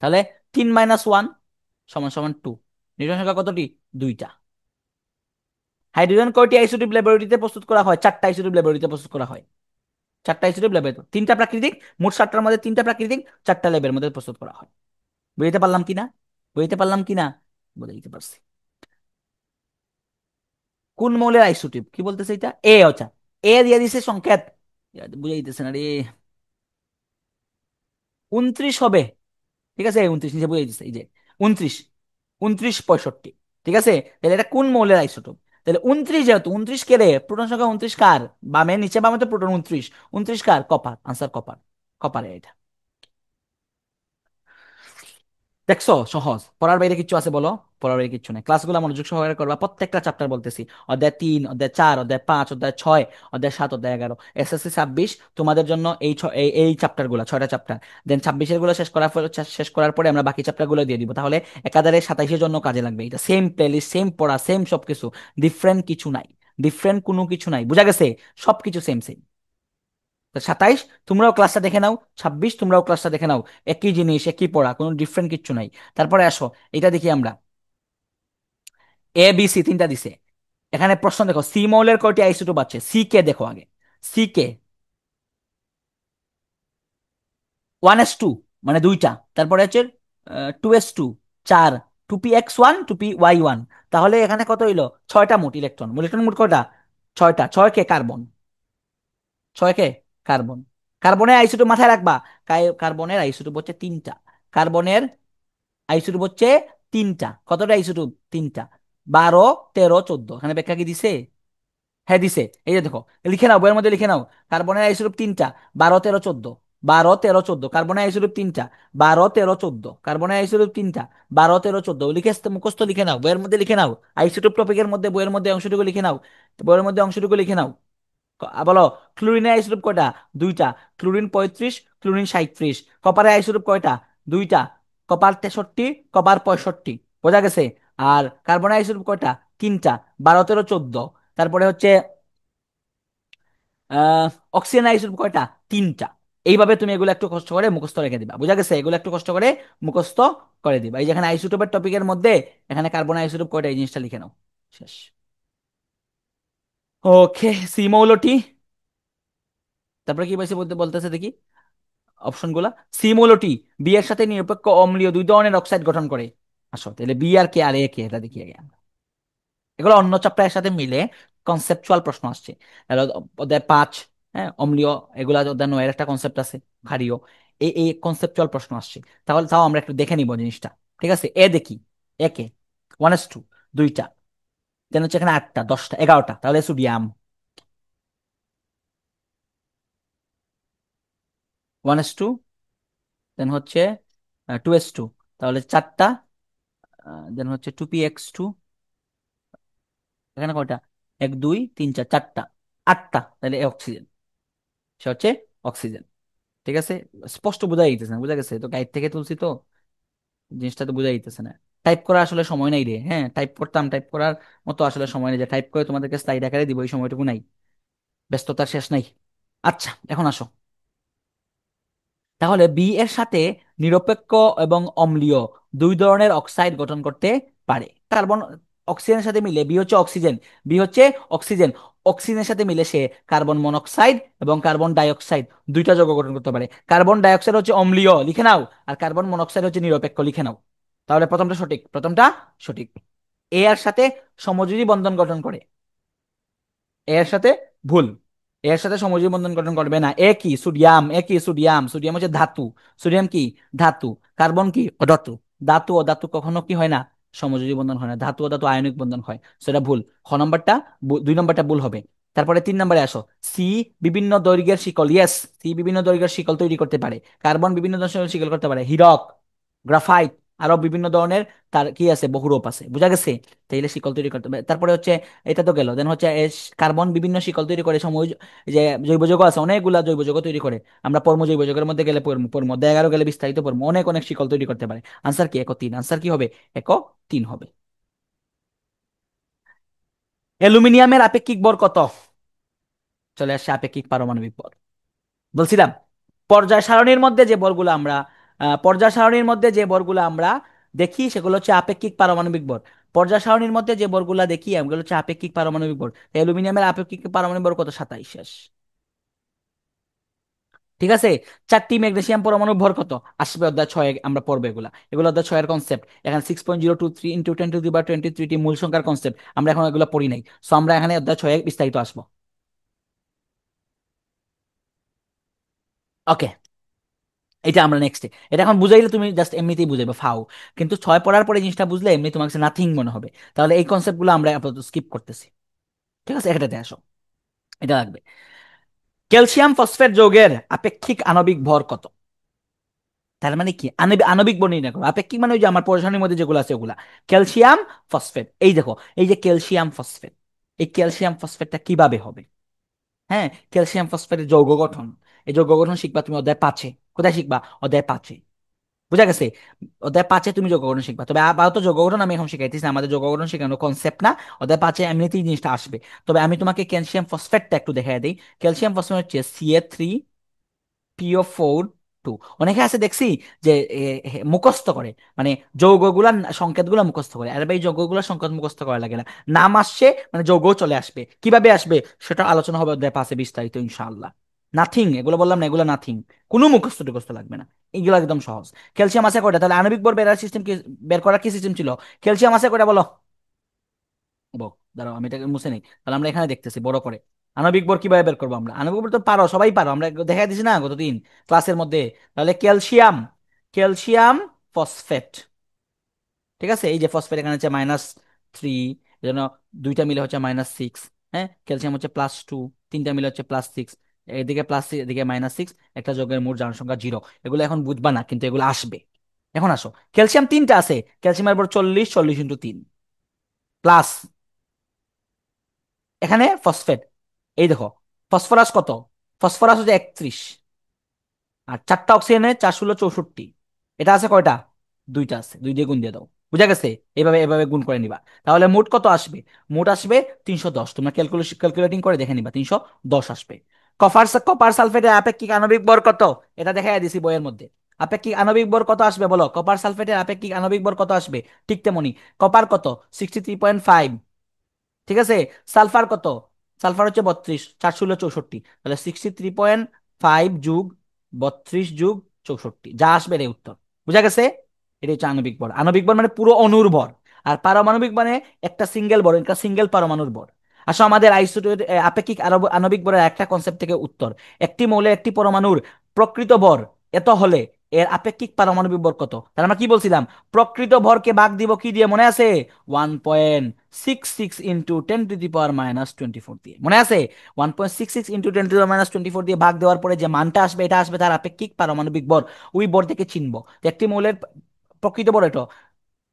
তাহলে 3 - 1 সমান সমান 2, নিউটন সংখ্যা কতটি, 2টা। হাইড্রোজেন কয়টি আইসোটোপ ল্যাবরেটরিতে প্রস্তুত করা হয়, 4টা আইসোটোপ ল্যাবরেটরিতে প্রস্তুত করা হয়, 4টা আইসোটোপ ল্যাবে, 3টা প্রাকৃতিক, মোট 7টার মধ্যে 3টা প্রাকৃতিক, 4টা ল্যাবের মধ্যে প্রস্তুত করা হয়। বুঝতে পারলাম কিনা, বুঝতে পারলাম কিনা, বুঝাইতে পারছি। কোন মৌলের আইসোটোপ, কি বলতেছে এটা, আচ্ছা, দিয়ে দিছে সংকেত, বুঝাইতেছে না রে, 29 হবে, ঠিক আছে, 29 নিচে বুঝাই দিছে, এই যে 29, 29 65, ঠিক আছে। তাহলে এটা কোন মৌলের আইসোটোপ, তাহলে 29, যেহেতু 29 কে রে, প্রোটন সংখ্যা 29 কার, বামে নিচে বামে তো প্রোটন 29, 29 কার, কপার, আনসার কপার, কপারে এটা। দেখছো সহজ, পড়ার বাইরে কিচ্ছু আছে বলো? পড়ার বাইরে কিচ্ছু নেই। ক্লাসগুলো মনোযোগ সহকারে করবা, প্রত্যেকটা চ্যাপ্টার বলতেছি। অধ্যায় 3, অধ্যায় 4, অধ্যায় 5, অধ্যায় 6, অধ্যায় 7, অধ্যায় 11, এসএসসি 26 তোমাদের জন্য এই চ্যাপ্টার গুলো 6টা চ্যাপ্টার। দেন 26-এর গুলো শেষ করার পরে আমরা বাকি চ্যাপ্টার গুলো দিয়ে দিব, তাহলে একাধারে 27-এর জন্য কাজে লাগবে। এটা সেম প্লেলিস্ট, সেম পড়া, সেম সবকিছু, ডিফারেন্ট কিছু নাই, ডিফারেন্ট কোনো কিছু নাই, বুঝা গেছে? সবকিছু সেম সেম। 27 তোমরাও ক্লাসটা দেখে নাও, 26 তোমরাও ক্লাসটা দেখে নাও, একই জিনিস, একই পড়া, কোনো ডিফারেন্ট কিচ্ছু নাই। তারপরে আসো, এটা দেখি আমরা, ABC তিনটা দিছে। এখানে প্রশ্ন দেখো, সি মৌলের কয়টি আইসোটোপ আছে? সি কে দেখো আগে, সি কে 1s2 মানে দুইটা। তারপরে হচ্ছে 2s2 চার, 2p(x1) 2py1। তাহলে এখানে কত হইলো? 6টা মোট ইলেকট্রন। ইলেকট্রন মোট কয়টা? 6টা। 6 কে কার্বন, 6 কে কার্বন। কার্বনের আইসোটোপ মাথায় রাখবা, কার্বনের আইসোটোপ হচ্ছে তিনটা। কার্বনের আইসোটোপ হচ্ছে তিনটা। কতটা আইসোটোপ? তিনটা। 12, 13, 14। এখানে ব্যাখ্যা কি দিছে? হ্যাঁ দিছে। এই যে দেখো, লিখে নাও, বইয়ের মধ্যে লিখে নাও। কার্বনের আইসোটোপ তিনটা, 12, 13, 14। 12, 13, 14। কার্বনের আইসোটোপ তিনটা, 12, 13, 14। কার্বনের আইসোটোপ তিনটা, 12, 13, 14। লিখে মুখস্থ লিখে নাও, বইয়ের মধ্যে লিখে নাও। আইসোটোপ টপিকের মধ্যে বইয়ের মধ্যে অংশটুকু লিখে নাও, বইয়ের মধ্যে অংশটুকু লিখে নাও। বলো, ক্লোরিনের আইসোটোপ কয়টা? দুইটা। Chlorine 35, chlorine 37। কপারের আইসোটোপ কয়টা? দুইটা। Copper 63, copper 65। বোঝা গেছে? আর কার্বনের আইসোটোপ কয়টা? তিনটা। 12, 13, 14। তারপরে হচ্ছে আহ অক্সিজেন আইসোটোপ কয়টা? তিনটা। এইভাবে তুমি এগুলো একটু কষ্ট করে মুখস্থ রেখে দিবা, বুঝা গেছে? এগুলো একটু কষ্ট করে মুখস্থ করে দিবা। এই যেখানে আইসোটোপের টপিকের মধ্যে এখানে কার্বন আইসোটোপ কয়টা, এই জিনিসটা লিখে নাও। শেষ। ওকে, সি মৌলটি। তারপরে কি বলছে বলতে বলতেছে দেখি অপশন গুলা। সি মৌলটি বি এর সাথে নিরপেক্ষ অম্লীয় দুই ধরনের অক্সাইড গঠন করে। আসো তাহলে বি আর কে আর এ কে, এটা দেখি আগে আমরা। এগুলো অন্য চ্যাপ্টারের সাথে মিলে কনসেপচুয়াল প্রশ্ন আসছে। তাহলে অধ্যায় 5, হ্যাঁ, অম্লীয়, এগুলা অধ্যায় 9 এর একটা কনসেপ্ট আছে, ক্ষারীয়। এই কনসেপচুয়াল প্রশ্ন আসছে। তাহলে তাও আমরা একটু দেখে নিব জিনিসটা। ঠিক আছে, এ দেখি। একে 1s2 দুইটা। দেন হচ্ছে এখানে 8টা, 10টা, 11টা, তাহলে সোডিয়াম 1s2। দেন হচ্ছে 2s2, তাহলে 4টা। দেন হচ্ছে 2px2। এখানে কয়টা? 1, 2, 3, 4, 4টা। 8টা, তাহলে অক্সিজেন। সে হচ্ছে অক্সিজেন। ঠিক আছে, স্পষ্ট বোঝা যাইতেছে না? বুঝা গেছে তো, গাইড থেকে তুলছি তো, জিনিসটা তো বোঝা যাইতেছে না। টাইপ করা আসলে সময় নাই রে, হ্যাঁ, টাইপ করতাম, টাইপ করার মতো আসলে সময় নেই যে টাইপ করে তোমাদেরকে স্লাইড আকারে দিব, এই সময়টুকু নাই, ব্যস্ততার শেষ নাই। আচ্ছা, এখন আসো। তাহলে বি এর সাথে নিরপেক্ষ এবং অম্লীয় দুই ধরনের অক্সাইড গঠন করতে পারে। কার্বন অক্সিজেনের সাথে মিলে বি হচ্ছে অক্সিজেন, বি হচ্ছে অক্সিজেন। অক্সিজেনের সাথে মিলে সে কার্বন মনোক্সাইড এবং কার্বন ডাইঅক্সাইড দুইটা যৌগ গঠন করতে পারে। কার্বন ডাইঅক্সাইড হচ্ছে অম্লীয়, লিখে নাও। আর কার্বন মনোক্সাইড হচ্ছে নিরপেক্ষ, লিখে নাও। তাহলে প্রথমটা সঠিক, প্রথমটা সঠিক। এ এর সাথে সমযোজী বন্ধন গঠন করে। এর সাথে ভুল, এর সাথে সমযোজী বন্ধন গঠন করবে না। এ কি? সোডিয়াম। এ কি? সোডিয়াম। সোডিয়াম হচ্ছে ধাতু। সোডিয়াম কি? ধাতু। কার্বন কি? অধাতু। ধাতু ও ধাতু কখনো কি হয় না? সমযোজী বন্ধন হয় না। ধাতু ও ধাতু আয়নিক বন্ধন হয়। সেটা ভুল। খ নম্বরটা 2 নম্বরটা ভুল হবে। তারপরে 3 নম্বরে আসো। সি বিভিন্ন দৈর্ঘ্যের শিকল, ইয়েস, সি বিভিন্ন দৈর্ঘ্যের শিকল তৈরি করতে পারে। কার্বন বিভিন্ন ধরনের শিকল করতে পারে, হীরক, গ্রাফাইট, আরো বিভিন্ন ধরনের তার কি আছে, বহুরূপ আছে, বুঝা গেছে? তাইলে শিকল তৈরি করতে পারে। তারপরে হচ্ছে এটা তো গেল। দেন হচ্ছে কার্বন বিভিন্ন শিকল তৈরি করে, সময় যে জৈব যৌগ আছে অনেকগুলা জৈব যৌগ তৈরি করে। আমরা পরম জৈব যৌগের মধ্যে গেলে পড়বো, পড়বো অধ্যায় 11 গেলে বিস্তারিত পড়বো, অনেক অনেক শিকল তৈরি করতে পারে। আনসার কি? 1 ও 3। আনসার কি হবে? 1 ও 3 হবে। অ্যালুমিনিয়ামের আপেক্ষিক ভর কত? চলে আসছে আপেক্ষিক পারমাণবিক ভর। বলছিলাম পর্যায় সারণীর মধ্যে যে ভরগুলো আমরা পর্যায় সারণীর মধ্যে যে ভরগুলো আমরা দেখি সেগুলো হচ্ছে আপেক্ষিক পারমাণবিক ভর। পর্যায় সারণীর মধ্যে যে ভরগুলো দেখি এগুলো হচ্ছে আপেক্ষিক পারমাণবিক ভর। অ্যালুমিনিয়ামের আপেক্ষিক পারমাণবিক ভর কত? 27। শেষ। ঠিক আছে। 4টি ম্যাগনেসিয়াম পরমাণুর ভর কত? আসবে অধ্যায় 6 আমরা পড়বো এগুলা, এগুলো অধ্যায় 6 এর কনসেপ্ট। এখানে 6.023 ইন্টু 10⁻23টি মূল সংখ্যার কনসেপ্ট, আমরা এখন এগুলো পড়ি নাই। সো আমরা এখানে অধ্যায় 6 বিস্তারিত আসবো। ওকে, এটা আমরা নেক্সটে, এটা এখন বুঝাইলে তুমি জাস্ট এমনিতেই বুঝাইবে ফাও। কিন্তু 6 পড়ার পরে জিনিসটা বুঝলে এমনি তোমার কাছে নাথিং মনে হবে। তাহলে এই কনসেপ্ট গুলো আমরা আপাতত স্কিপ করতেছি। ঠিক আছে, এটাতে আসো, এটা লাগবে। ক্যালসিয়াম ফসফেট যৌগের আপেক্ষিক আণবিক ভর কত? তার মানে কি, আণবিক আণবিক বর্ণ নির্ণয় করো। আপেক্ষিক মানে ওই যে আমার পড়াশোনার মধ্যে যেগুলো আছে ওগুলা। ক্যালসিয়াম ফসফেট, এই দেখো, এই যে ক্যালসিয়াম ফসফেট, এই ক্যালসিয়াম ফসফেটটা কিভাবে হবে? হ্যাঁ, ক্যালসিয়াম ফসফেটের যৌগ গঠন, এই যৌগ গঠন শিখবা তুমি অধ্যায় 5-এ। কোথায় শিখবা? অধ্যায় 5-এ। বুঝা গেছে? অধ্যায় 5-এ তুমি যৌগ গঠন শিখবা। তবে আপাতত যৌগ গঠন আমি এখন শিখাইতেছি না, আমাদের যৌগ গঠন শেখানো কনসেপ্ট না। অধ্যায় 5-এ এমনিতেই জিনিসটা আসবে। তবে আমি তোমাকে ক্যালসিয়াম ফসফেটটা একটু দেখাই দিই। ক্যালসিয়াম ফসফেট হচ্ছে Ca3PO4 2। অনেকে আছে দেখছি যে মুখস্থ করে, মানে যৌগগুলার সংকেতগুলো মুখস্থ করে। আরে ভাই, যৌগগুলোর সংকেত মুখস্থ করা লাগে না। নাম আসছে মানে যৌগ চলে আসবে, কিভাবে আসবে সেটা আলোচনা হবে অধ্যায় 5-এ বিস্তারিত ইনশাআল্লাহ। নাথিং, এগুলো বললাম না, এগুলো নাথিং, কোনো মুখস্থ টুখস্থ লাগবে না। এগুলো একদম সহজ। ক্যালসিয়াম আছে কয়টা? তাহলে আণবিক ভর বের করার কি সিস্টেম ছিল? ক্যালসিয়াম আছে কয়টা বলো? বক, দাঁড়াও আমি এটাকে মুছে নেই, তাহলে আমরা এখানে দেখতেছি বড় করে। আণবিক ভর কিভাবে বের করবো আমরা? আণবিক ভর তো পারো, সবাই পারো, আমরা দেখাই দিছি না গতদিন ক্লাসের মধ্যে। তাহলে ক্যালসিয়াম, ক্যালসিয়াম ফসফেট, ঠিক আছে? এই যে ফসফেট এখানে হচ্ছে -3, এজন্য দুইটা মিলে হচ্ছে -6। হ্যাঁ, ক্যালসিয়াম হচ্ছে +2, তিনটা মিলে হচ্ছে +6। এদিকে +6 এদিকে -6, একটা যৌগের মোট জনসংখ্যা 0। এগুলো এখন বুঝবা না, কিন্তু এগুলো আসবে। এখন আসো, ক্যালসিয়াম তিনটা আছে, ক্যালসিয়ামের উপর 40, 40 × 3 প্লাস, এখানে ফসফেট, এই দেখো, ফসফরাস কত? ফসফরাস হচ্ছে 31, আর চারটা অক্সিজেনে 4 × 16 = 64। এটা আছে কয়টা? দুইটা আছে, দুই দিয়ে গুণ দিয়ে দাও। বুঝা গেছে? এভাবে এভাবে গুণ করে নিবা। তাহলে মোট কত আসবে? মোট আসবে 310। তোমরা ক্যালকুলেটিং করে দেখে নিবা, 310 আসবে। কপার কপার সালফেটের আপেক্ষিক আণবিক ভর কত? এটা দেখাই দিছি বইয়ের মধ্যে। আপেক্ষিক আণবিক ভর কত আসবে বলো? কপার সালফেটের আপেক্ষিক আণবিক ভর কত আসবে? ঠিক তেমনি, কপার কত? 63.5, ঠিক আছে? সালফার কত? সালফার হচ্ছে 32, 4 × 16 = 64। তাহলে 63.5 যোগ 32 যোগ 64, যা আসবে এর উত্তর। বুঝা গেছে? এটা হচ্ছে আণবিক ভর। আণবিক ভর মানে পুরো অণুর ভর। আর পারমাণবিক মানে একটা সিঙ্গেল ভর, একটা সিঙ্গেল পারমাণুর ভর। আসলে আমাদের আপেক্ষিক আণবিক ভরের একটা কনসেপ্ট থেকে উত্তর। একটি মৌলের একটি পরমাণুর প্রকৃত ভর এত হলে এর আপেক্ষিক পারমাণবিক ভর কত? তাহলে আমরা কি বলছিলাম? প্রকৃত ভরকে ভাগ দিব কি দিয়ে, মনে আছে? 1.66 ইন্টু 10⁻⁻24 দিয়ে, মনে আছে? 1.66 ইন্টু 10⁻⁻24 দিয়ে ভাগ দেওয়ার পরে যে মানটা আসবে, এটা আসবে তার আপেক্ষিক পারমাণবিক ভর। ওই ভর থেকে চিনবো তো একটি মৌলের প্রকৃত ভর এটা,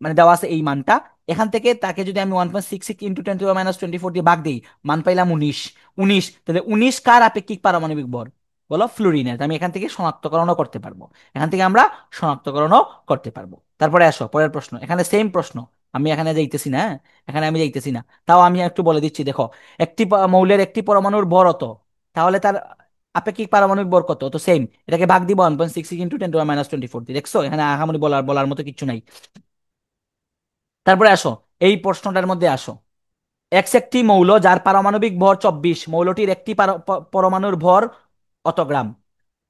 মানে দেওয়া আছে এই মানটা। এখান থেকে তাকে যদি আমি 1.66 ইন্টু 10⁻⁻24 দিয়ে ভাগ দিই, মান পাইলাম 19। 19, তাহলে 19 কার আপেক্ষিক পারমাণবিক ভর বলো? ফ্লুরিনের। আমি এখান থেকে শনাক্তকরণও করতে পারবো, এখান থেকে আমরা শনাক্তকরণও করতে পারবো। তারপরে আসো পরের প্রশ্ন, এখানে সেম প্রশ্ন। আমি এখানে যাইতেছি না, হ্যাঁ? এখানে আমি যাইতেছি না, তাও আমি একটু বলে দিচ্ছি। দেখো, একটি মৌলের একটি পরমাণুর ভর অত, তাহলে তার আপেক্ষিক পারমাণবিক ভর কত? তো সেম, এটাকে ভাগ দিব 1.66 ইন্টু 10⁻⁻24 দিয়ে। দেখছো এখানে আহামরি বলার বলার মতো কিছু নাই। তারপরে আসো, এই প্রশ্নটার মধ্যে আসো। এক্স একটি মৌল যার পারমাণবিক ভর 24, মৌলটির একটি পরমাণুর ভর অত গ্রাম।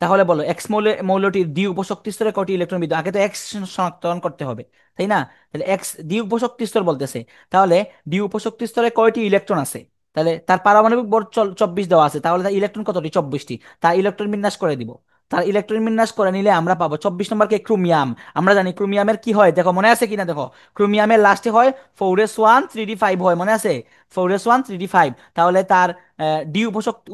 তাহলে বলো, এক্স মৌলটির দ্বি উপশক্তি স্তরে কয়টি ইলেকট্রন বিদ্যমান? আগে তো এক্স শনাক্তকরণ করতে হবে, তাই না? তাহলে এক্স দ্বি উপশক্তি স্তর বলতেছে, তাহলে দ্বি উপশক্তি স্তরে কয়টি ইলেকট্রন আছে? তাহলে তার পারমাণবিক ভর 24 দেওয়া আছে, তাহলে তার ইলেকট্রন কতটি? 24টি। তার ইলেকট্রন বিন্যাস করে দিব। তার ইলেকট্রন বিন্যাস করে নিলে আমরা পাবো 24 নম্বরকে ক্রোমিয়াম। আমরা জানি ক্রোমিয়ামের কি হয়, দেখো মনে আছে কিনা দেখো। ক্রোমিয়ামের লাস্টে হয় 4s1 3d5 হয়, মনে আছে? 4s1 3d5। তাহলে তার ডি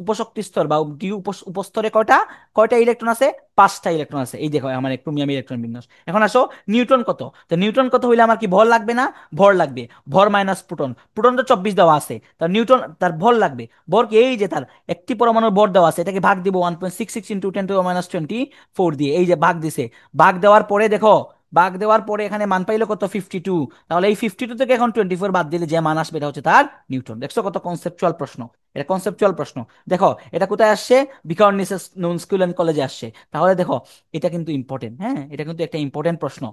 উপশক্তি স্তর বা ডি উপস্তরে কয়টা, কয়টা ইলেকট্রন আছে? 5টা ইলেকট্রন আছে। এই দেখো আমার ক্রোমিয়াম ইলেকট্রন বিন্যাস। এখন আসো, নিউটন কত? তো নিউটন কত হইলে আমার কি ভর লাগবে না? ভর লাগবে। ভর মাইনাস প্রোটন, প্রোটন তো 24 দেওয়া আছে, তার নিউটন তার ভর লাগবে। ভর কি? এই যে তার একটি পরমাণুর ভর দেওয়া আছে, এটাকে ভাগ দিব 1.66 ইন্টু 10⁻24 দিয়ে। এই যে ভাগ দিছে, ভাগ দেওয়ার পরে দেখো, ভাগ দেওয়ার পরে এখানে মান পাইলো কত? 52। তাহলে এই 52 থেকে এখন 24 বাদ দিলে যে মান আসবে এটা হচ্ছে তার নিউটন। দেখছো কত কনসেপচুয়াল প্রশ্ন? এটা কনসেপচুয়াল প্রশ্ন। দেখো এটা কোথায় আসছে? বিকার্নিসেস নুন স্কুল এন্ড কলেজে আসছে। তাহলে দেখো, এটা কিন্তু ইম্পর্টেন্ট, হ্যাঁ, এটা কিন্তু একটা ইম্পর্টেন্ট প্রশ্ন।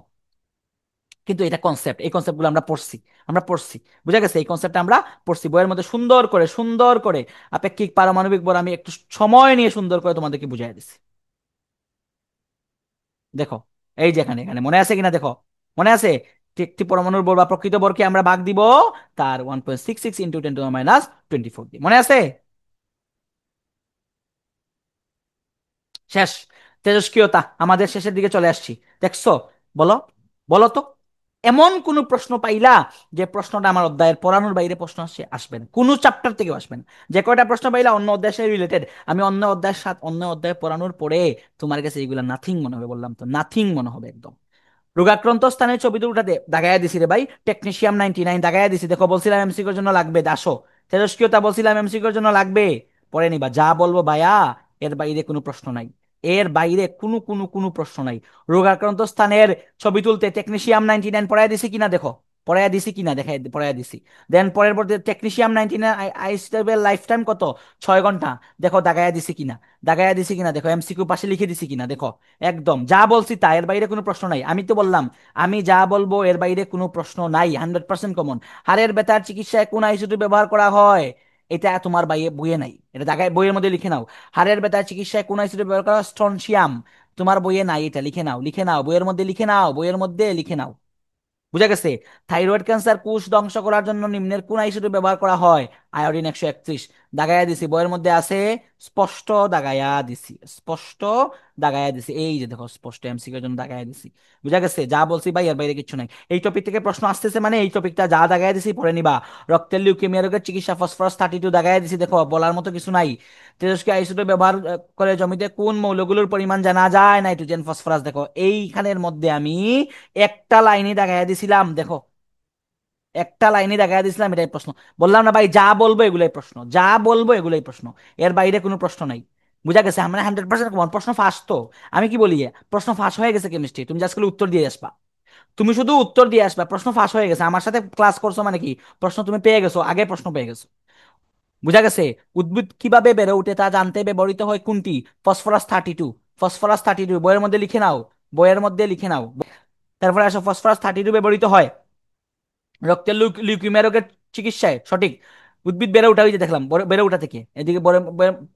কিন্তু এটা কনসেপ্ট, এই কনসেপ্টগুলো আমরা পড়ছি, আমরা পড়ছি। বুঝা গেছে? এই কনসেপ্টটা আমরা পড়ছি বইয়ের মধ্যে সুন্দর করে, সুন্দর করে। আপেক্ষিক পারমাণবিক ভর আমি একটু সময় নিয়ে সুন্দর করে তোমাদেরকে বুঝাই দিছি। দেখো, এই যে এখানে এখানে মনে আছে কিনা দেখো, মনে আছে? একটি পরমাণুর ভর বা প্রকৃত ভরকে আমরা ভাগ দিব তার 1.66 ইন্টু 10⁻24 দিয়ে, মনে আছে? শেষ। তেজস্ক্রিয়তা, আমাদের শেষের দিকে চলে আসছি। দেখছো? বলো, বলো তো। এমন কোনো প্রশ্ন পাইলা যে প্রশ্নটা আমার অধ্যায়ের পড়ানোর বাইরে প্রশ্ন আসবে না, কোনো চ্যাপ্টার থেকে আসবে না। যে কয়টা প্রশ্ন পাইলা অন্য অধ্যায়ের সাথে রিলেটেড, আমি অন্য অধ্যায়ের সাথে অন্য অধ্যায় পড়ানোর পরে তোমার কাছে এইগুলা নাথিং মনে হবে, বললাম তো নাথিং মনে হবে একদম। রোগাক্রান্ত স্থানের ছবি তো উঠাতে দাগাইয়া দিছি রে ভাই, টেকনিশিয়াম 99 দাগাইয়া দিছি, দেখো বলছিলাম এমসিকিউর জন্য লাগবে, দাসো তেজস্ক্রিয়তা বলছিলাম এমসিকিউর জন্য লাগবে, পরে নিবা যা বলবো ভাইয়া, এর বাইরে কোনো প্রশ্ন নাই, এর বাইরে কোনো প্রশ্ন নাই। রোগাক্রান্ত স্থানের ছবি তুলতে টেকনিশিয়াম 99 পড়াইয়া দিছি কিনা দেখো, পড়াইয়া দিছি কিনা দেখাই, পড়াইয়া দিছি। দেন পরের পর টেকনিশিয়াম 99 আইসিএর লাইফ টাইম কত, 6 ঘন্টা, দেখো দাগাইয়া দিছি কিনা, দাগাইয়া দিছি কিনা দেখো, এমসিকিউ পাশে লিখে দিছি কিনা দেখো। একদম যা বলছি তা, এর বাইরে কোনো প্রশ্ন নাই, আমি তো বললাম আমি যা বলবো এর বাইরে কোনো প্রশ্ন নাই, 100% কমন। হাড়ের ব্যথার চিকিৎসায় কোন আইসিইউ ব্যবহার করা হয়, এটা তোমার বইয়ে নাই, এটা জায়গায় বইয়ের মধ্যে লিখে নাও। হাড়ের ব্যথার চিকিৎসায় কোন আইসিইউ ব্যবহার করা হয়, স্ট্রনশিয়াম, তোমার বইয়ে নাই, এটা লিখে নাও, লিখে নাও, বইয়ের মধ্যে লিখে নাও, বইয়ের মধ্যে লিখে নাও। বুঝা গেছে? থাইরয়েড ক্যান্সার কোষ ধ্বংস করার জন্য নিম্নের কোন আইসিইউ ব্যবহার করা হয়, আয়োডিন 131, দাগাইয়া দিছি, বইয়ের মধ্যে আছে, স্পষ্ট দাগাইয়া দিছি, স্পষ্ট দাগাইয়া দিছি, এই যে দেখো স্পষ্ট এমসিকিউর জন্য দাগাইয়া দিছি। বুঝা গেছে? যা বলছি ভাই এর বাইরে কিছু নাই। এই টপিক থেকে প্রশ্ন আসতেছে মানে এই টপিকটা যা দাগাইয়া দিছি পড়ে নিবা। রক্তের লিউকেমিয়া রোগের চিকিৎসা ফসফরাস 32 দাগাইয়া দিছি, দেখো বলার মতো কিছু নাই। তেজস্ক্রিয় আইসোটোপ ব্যবহার করে জমিতে কোন মৌলগুলোর পরিমাণ জানা যায়, নাইট্রোজেন ফসফরাস, দেখো এইখানের মধ্যে আমি একটা লাইনে দাগাইয়া দিছিলাম, দেখো একটা লাইনে দাগাইয়া দিছিলাম, এটাই প্রশ্ন। বললাম না ভাই, যা বলবো এগুলাই প্রশ্ন, যা বলবো এগুলাই প্রশ্ন, এর বাইরে কোনো প্রশ্ন নাই। বুঝা গেছে? আমরা 100% কমন প্রশ্ন ফাঁস তো, আমি কি বলি, প্রশ্ন ফাঁস হয়ে গেছে কেমিস্ট্রি, তুমি জাস্ট খালি উত্তর দিয়ে আসবা, তুমি শুধু উত্তর দিয়ে আসবা, প্রশ্ন ফাঁস হয়ে গেছে, আমার সাথে ক্লাস করছো মানে কি, প্রশ্ন তুমি পেয়ে গেছো, আগে প্রশ্ন পেয়ে গেছো। বুঝা গেছে? উদ্ভিদ কিভাবে বেড়ে ওঠে তা জানতে ব্যবহৃত হয় কোনটি, ফসফরাস 32, ফসফরাস 32 বইয়ের মধ্যে লিখে নাও, বইয়ের মধ্যে লিখে নাও। তারপরে আসো, ফসফরাস 32 ব্যবহৃত হয় রক্তের লিউকিমিয়া রোগের চিকিৎসায়, সঠিক। উদ্ভিদ বেড়ে ওঠা, ওই যে দেখলাম বেড়ে ওঠা থেকে এদিকে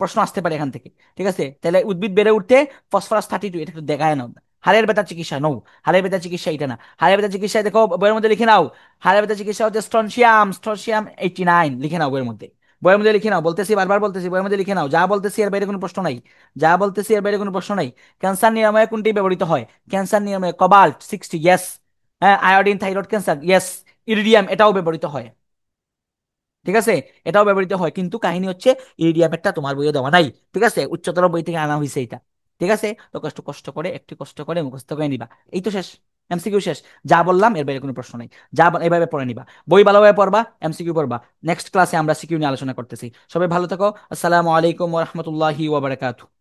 প্রশ্ন আসতে পারে এখান থেকে। ঠিক আছে, তাহলে উদ্ভিদ বেড়ে উঠতে ফসফরাস 32, এটা একটু দেখায় নাও। হাড়ের ব্যথার চিকিৎসা নৌ, হাড়ের ব্যথার চিকিৎসা এটা না, হাড়ের ব্যথার চিকিৎসায় দেখো বইয়ের মধ্যে লিখে নাও, হাড়ের ব্যথার চিকিৎসা হচ্ছে স্ট্রনশিয়াম 89, লিখে নাও বইয়ের মধ্যে, বইয়ের মধ্যে লিখে নাও, বলতেছি বারবার বলতেছি, বইয়ের মধ্যে লিখে নাও, যা বলতেছি এর বাইরে কোনো প্রশ্ন নাই, যা বলতেছি এর বাইরে কোনো প্রশ্ন নাই। ক্যান্সার নিরাময়ে কোনটি ব্যবহৃত হয়, ক্যান্সার নিরাময়ে কোবাল্ট 60, ইয়েস। হ্যাঁ, iodine thyroid cancer, yes. Iridium, এটাও ব্যবহৃত হয়। ঠিক আছে, এটাও ব্যবহৃত হয়, কিন্তু কাহিনী হচ্ছে ইরিডিয়ামেরটা তোমার বইয়ে দেওয়া নাই। ঠিক আছে, উচ্চতর বই থেকে আনা হয়েছে এটা। ঠিক আছে, তো কষ্ট কষ্ট করে একটু কষ্ট করে মুখস্থ করে নিবা, এই তো শেষ, এমসিকিউ শেষ। যা বললাম এর বাইরে কোনো প্রশ্ন নাই, যা এভাবে পড়ে নিবা, বই ভালোভাবে পড়বা, এমসিকিউ পড়বা। নেক্সট ক্লাসে আমরা সিকিউ নিয়ে আলোচনা করতেছি। সবাই ভালো থাকো, আসসালামু আলাইকুম ওয়া রাহমাতুল্লাহি ওয়া বারাকাতুহু।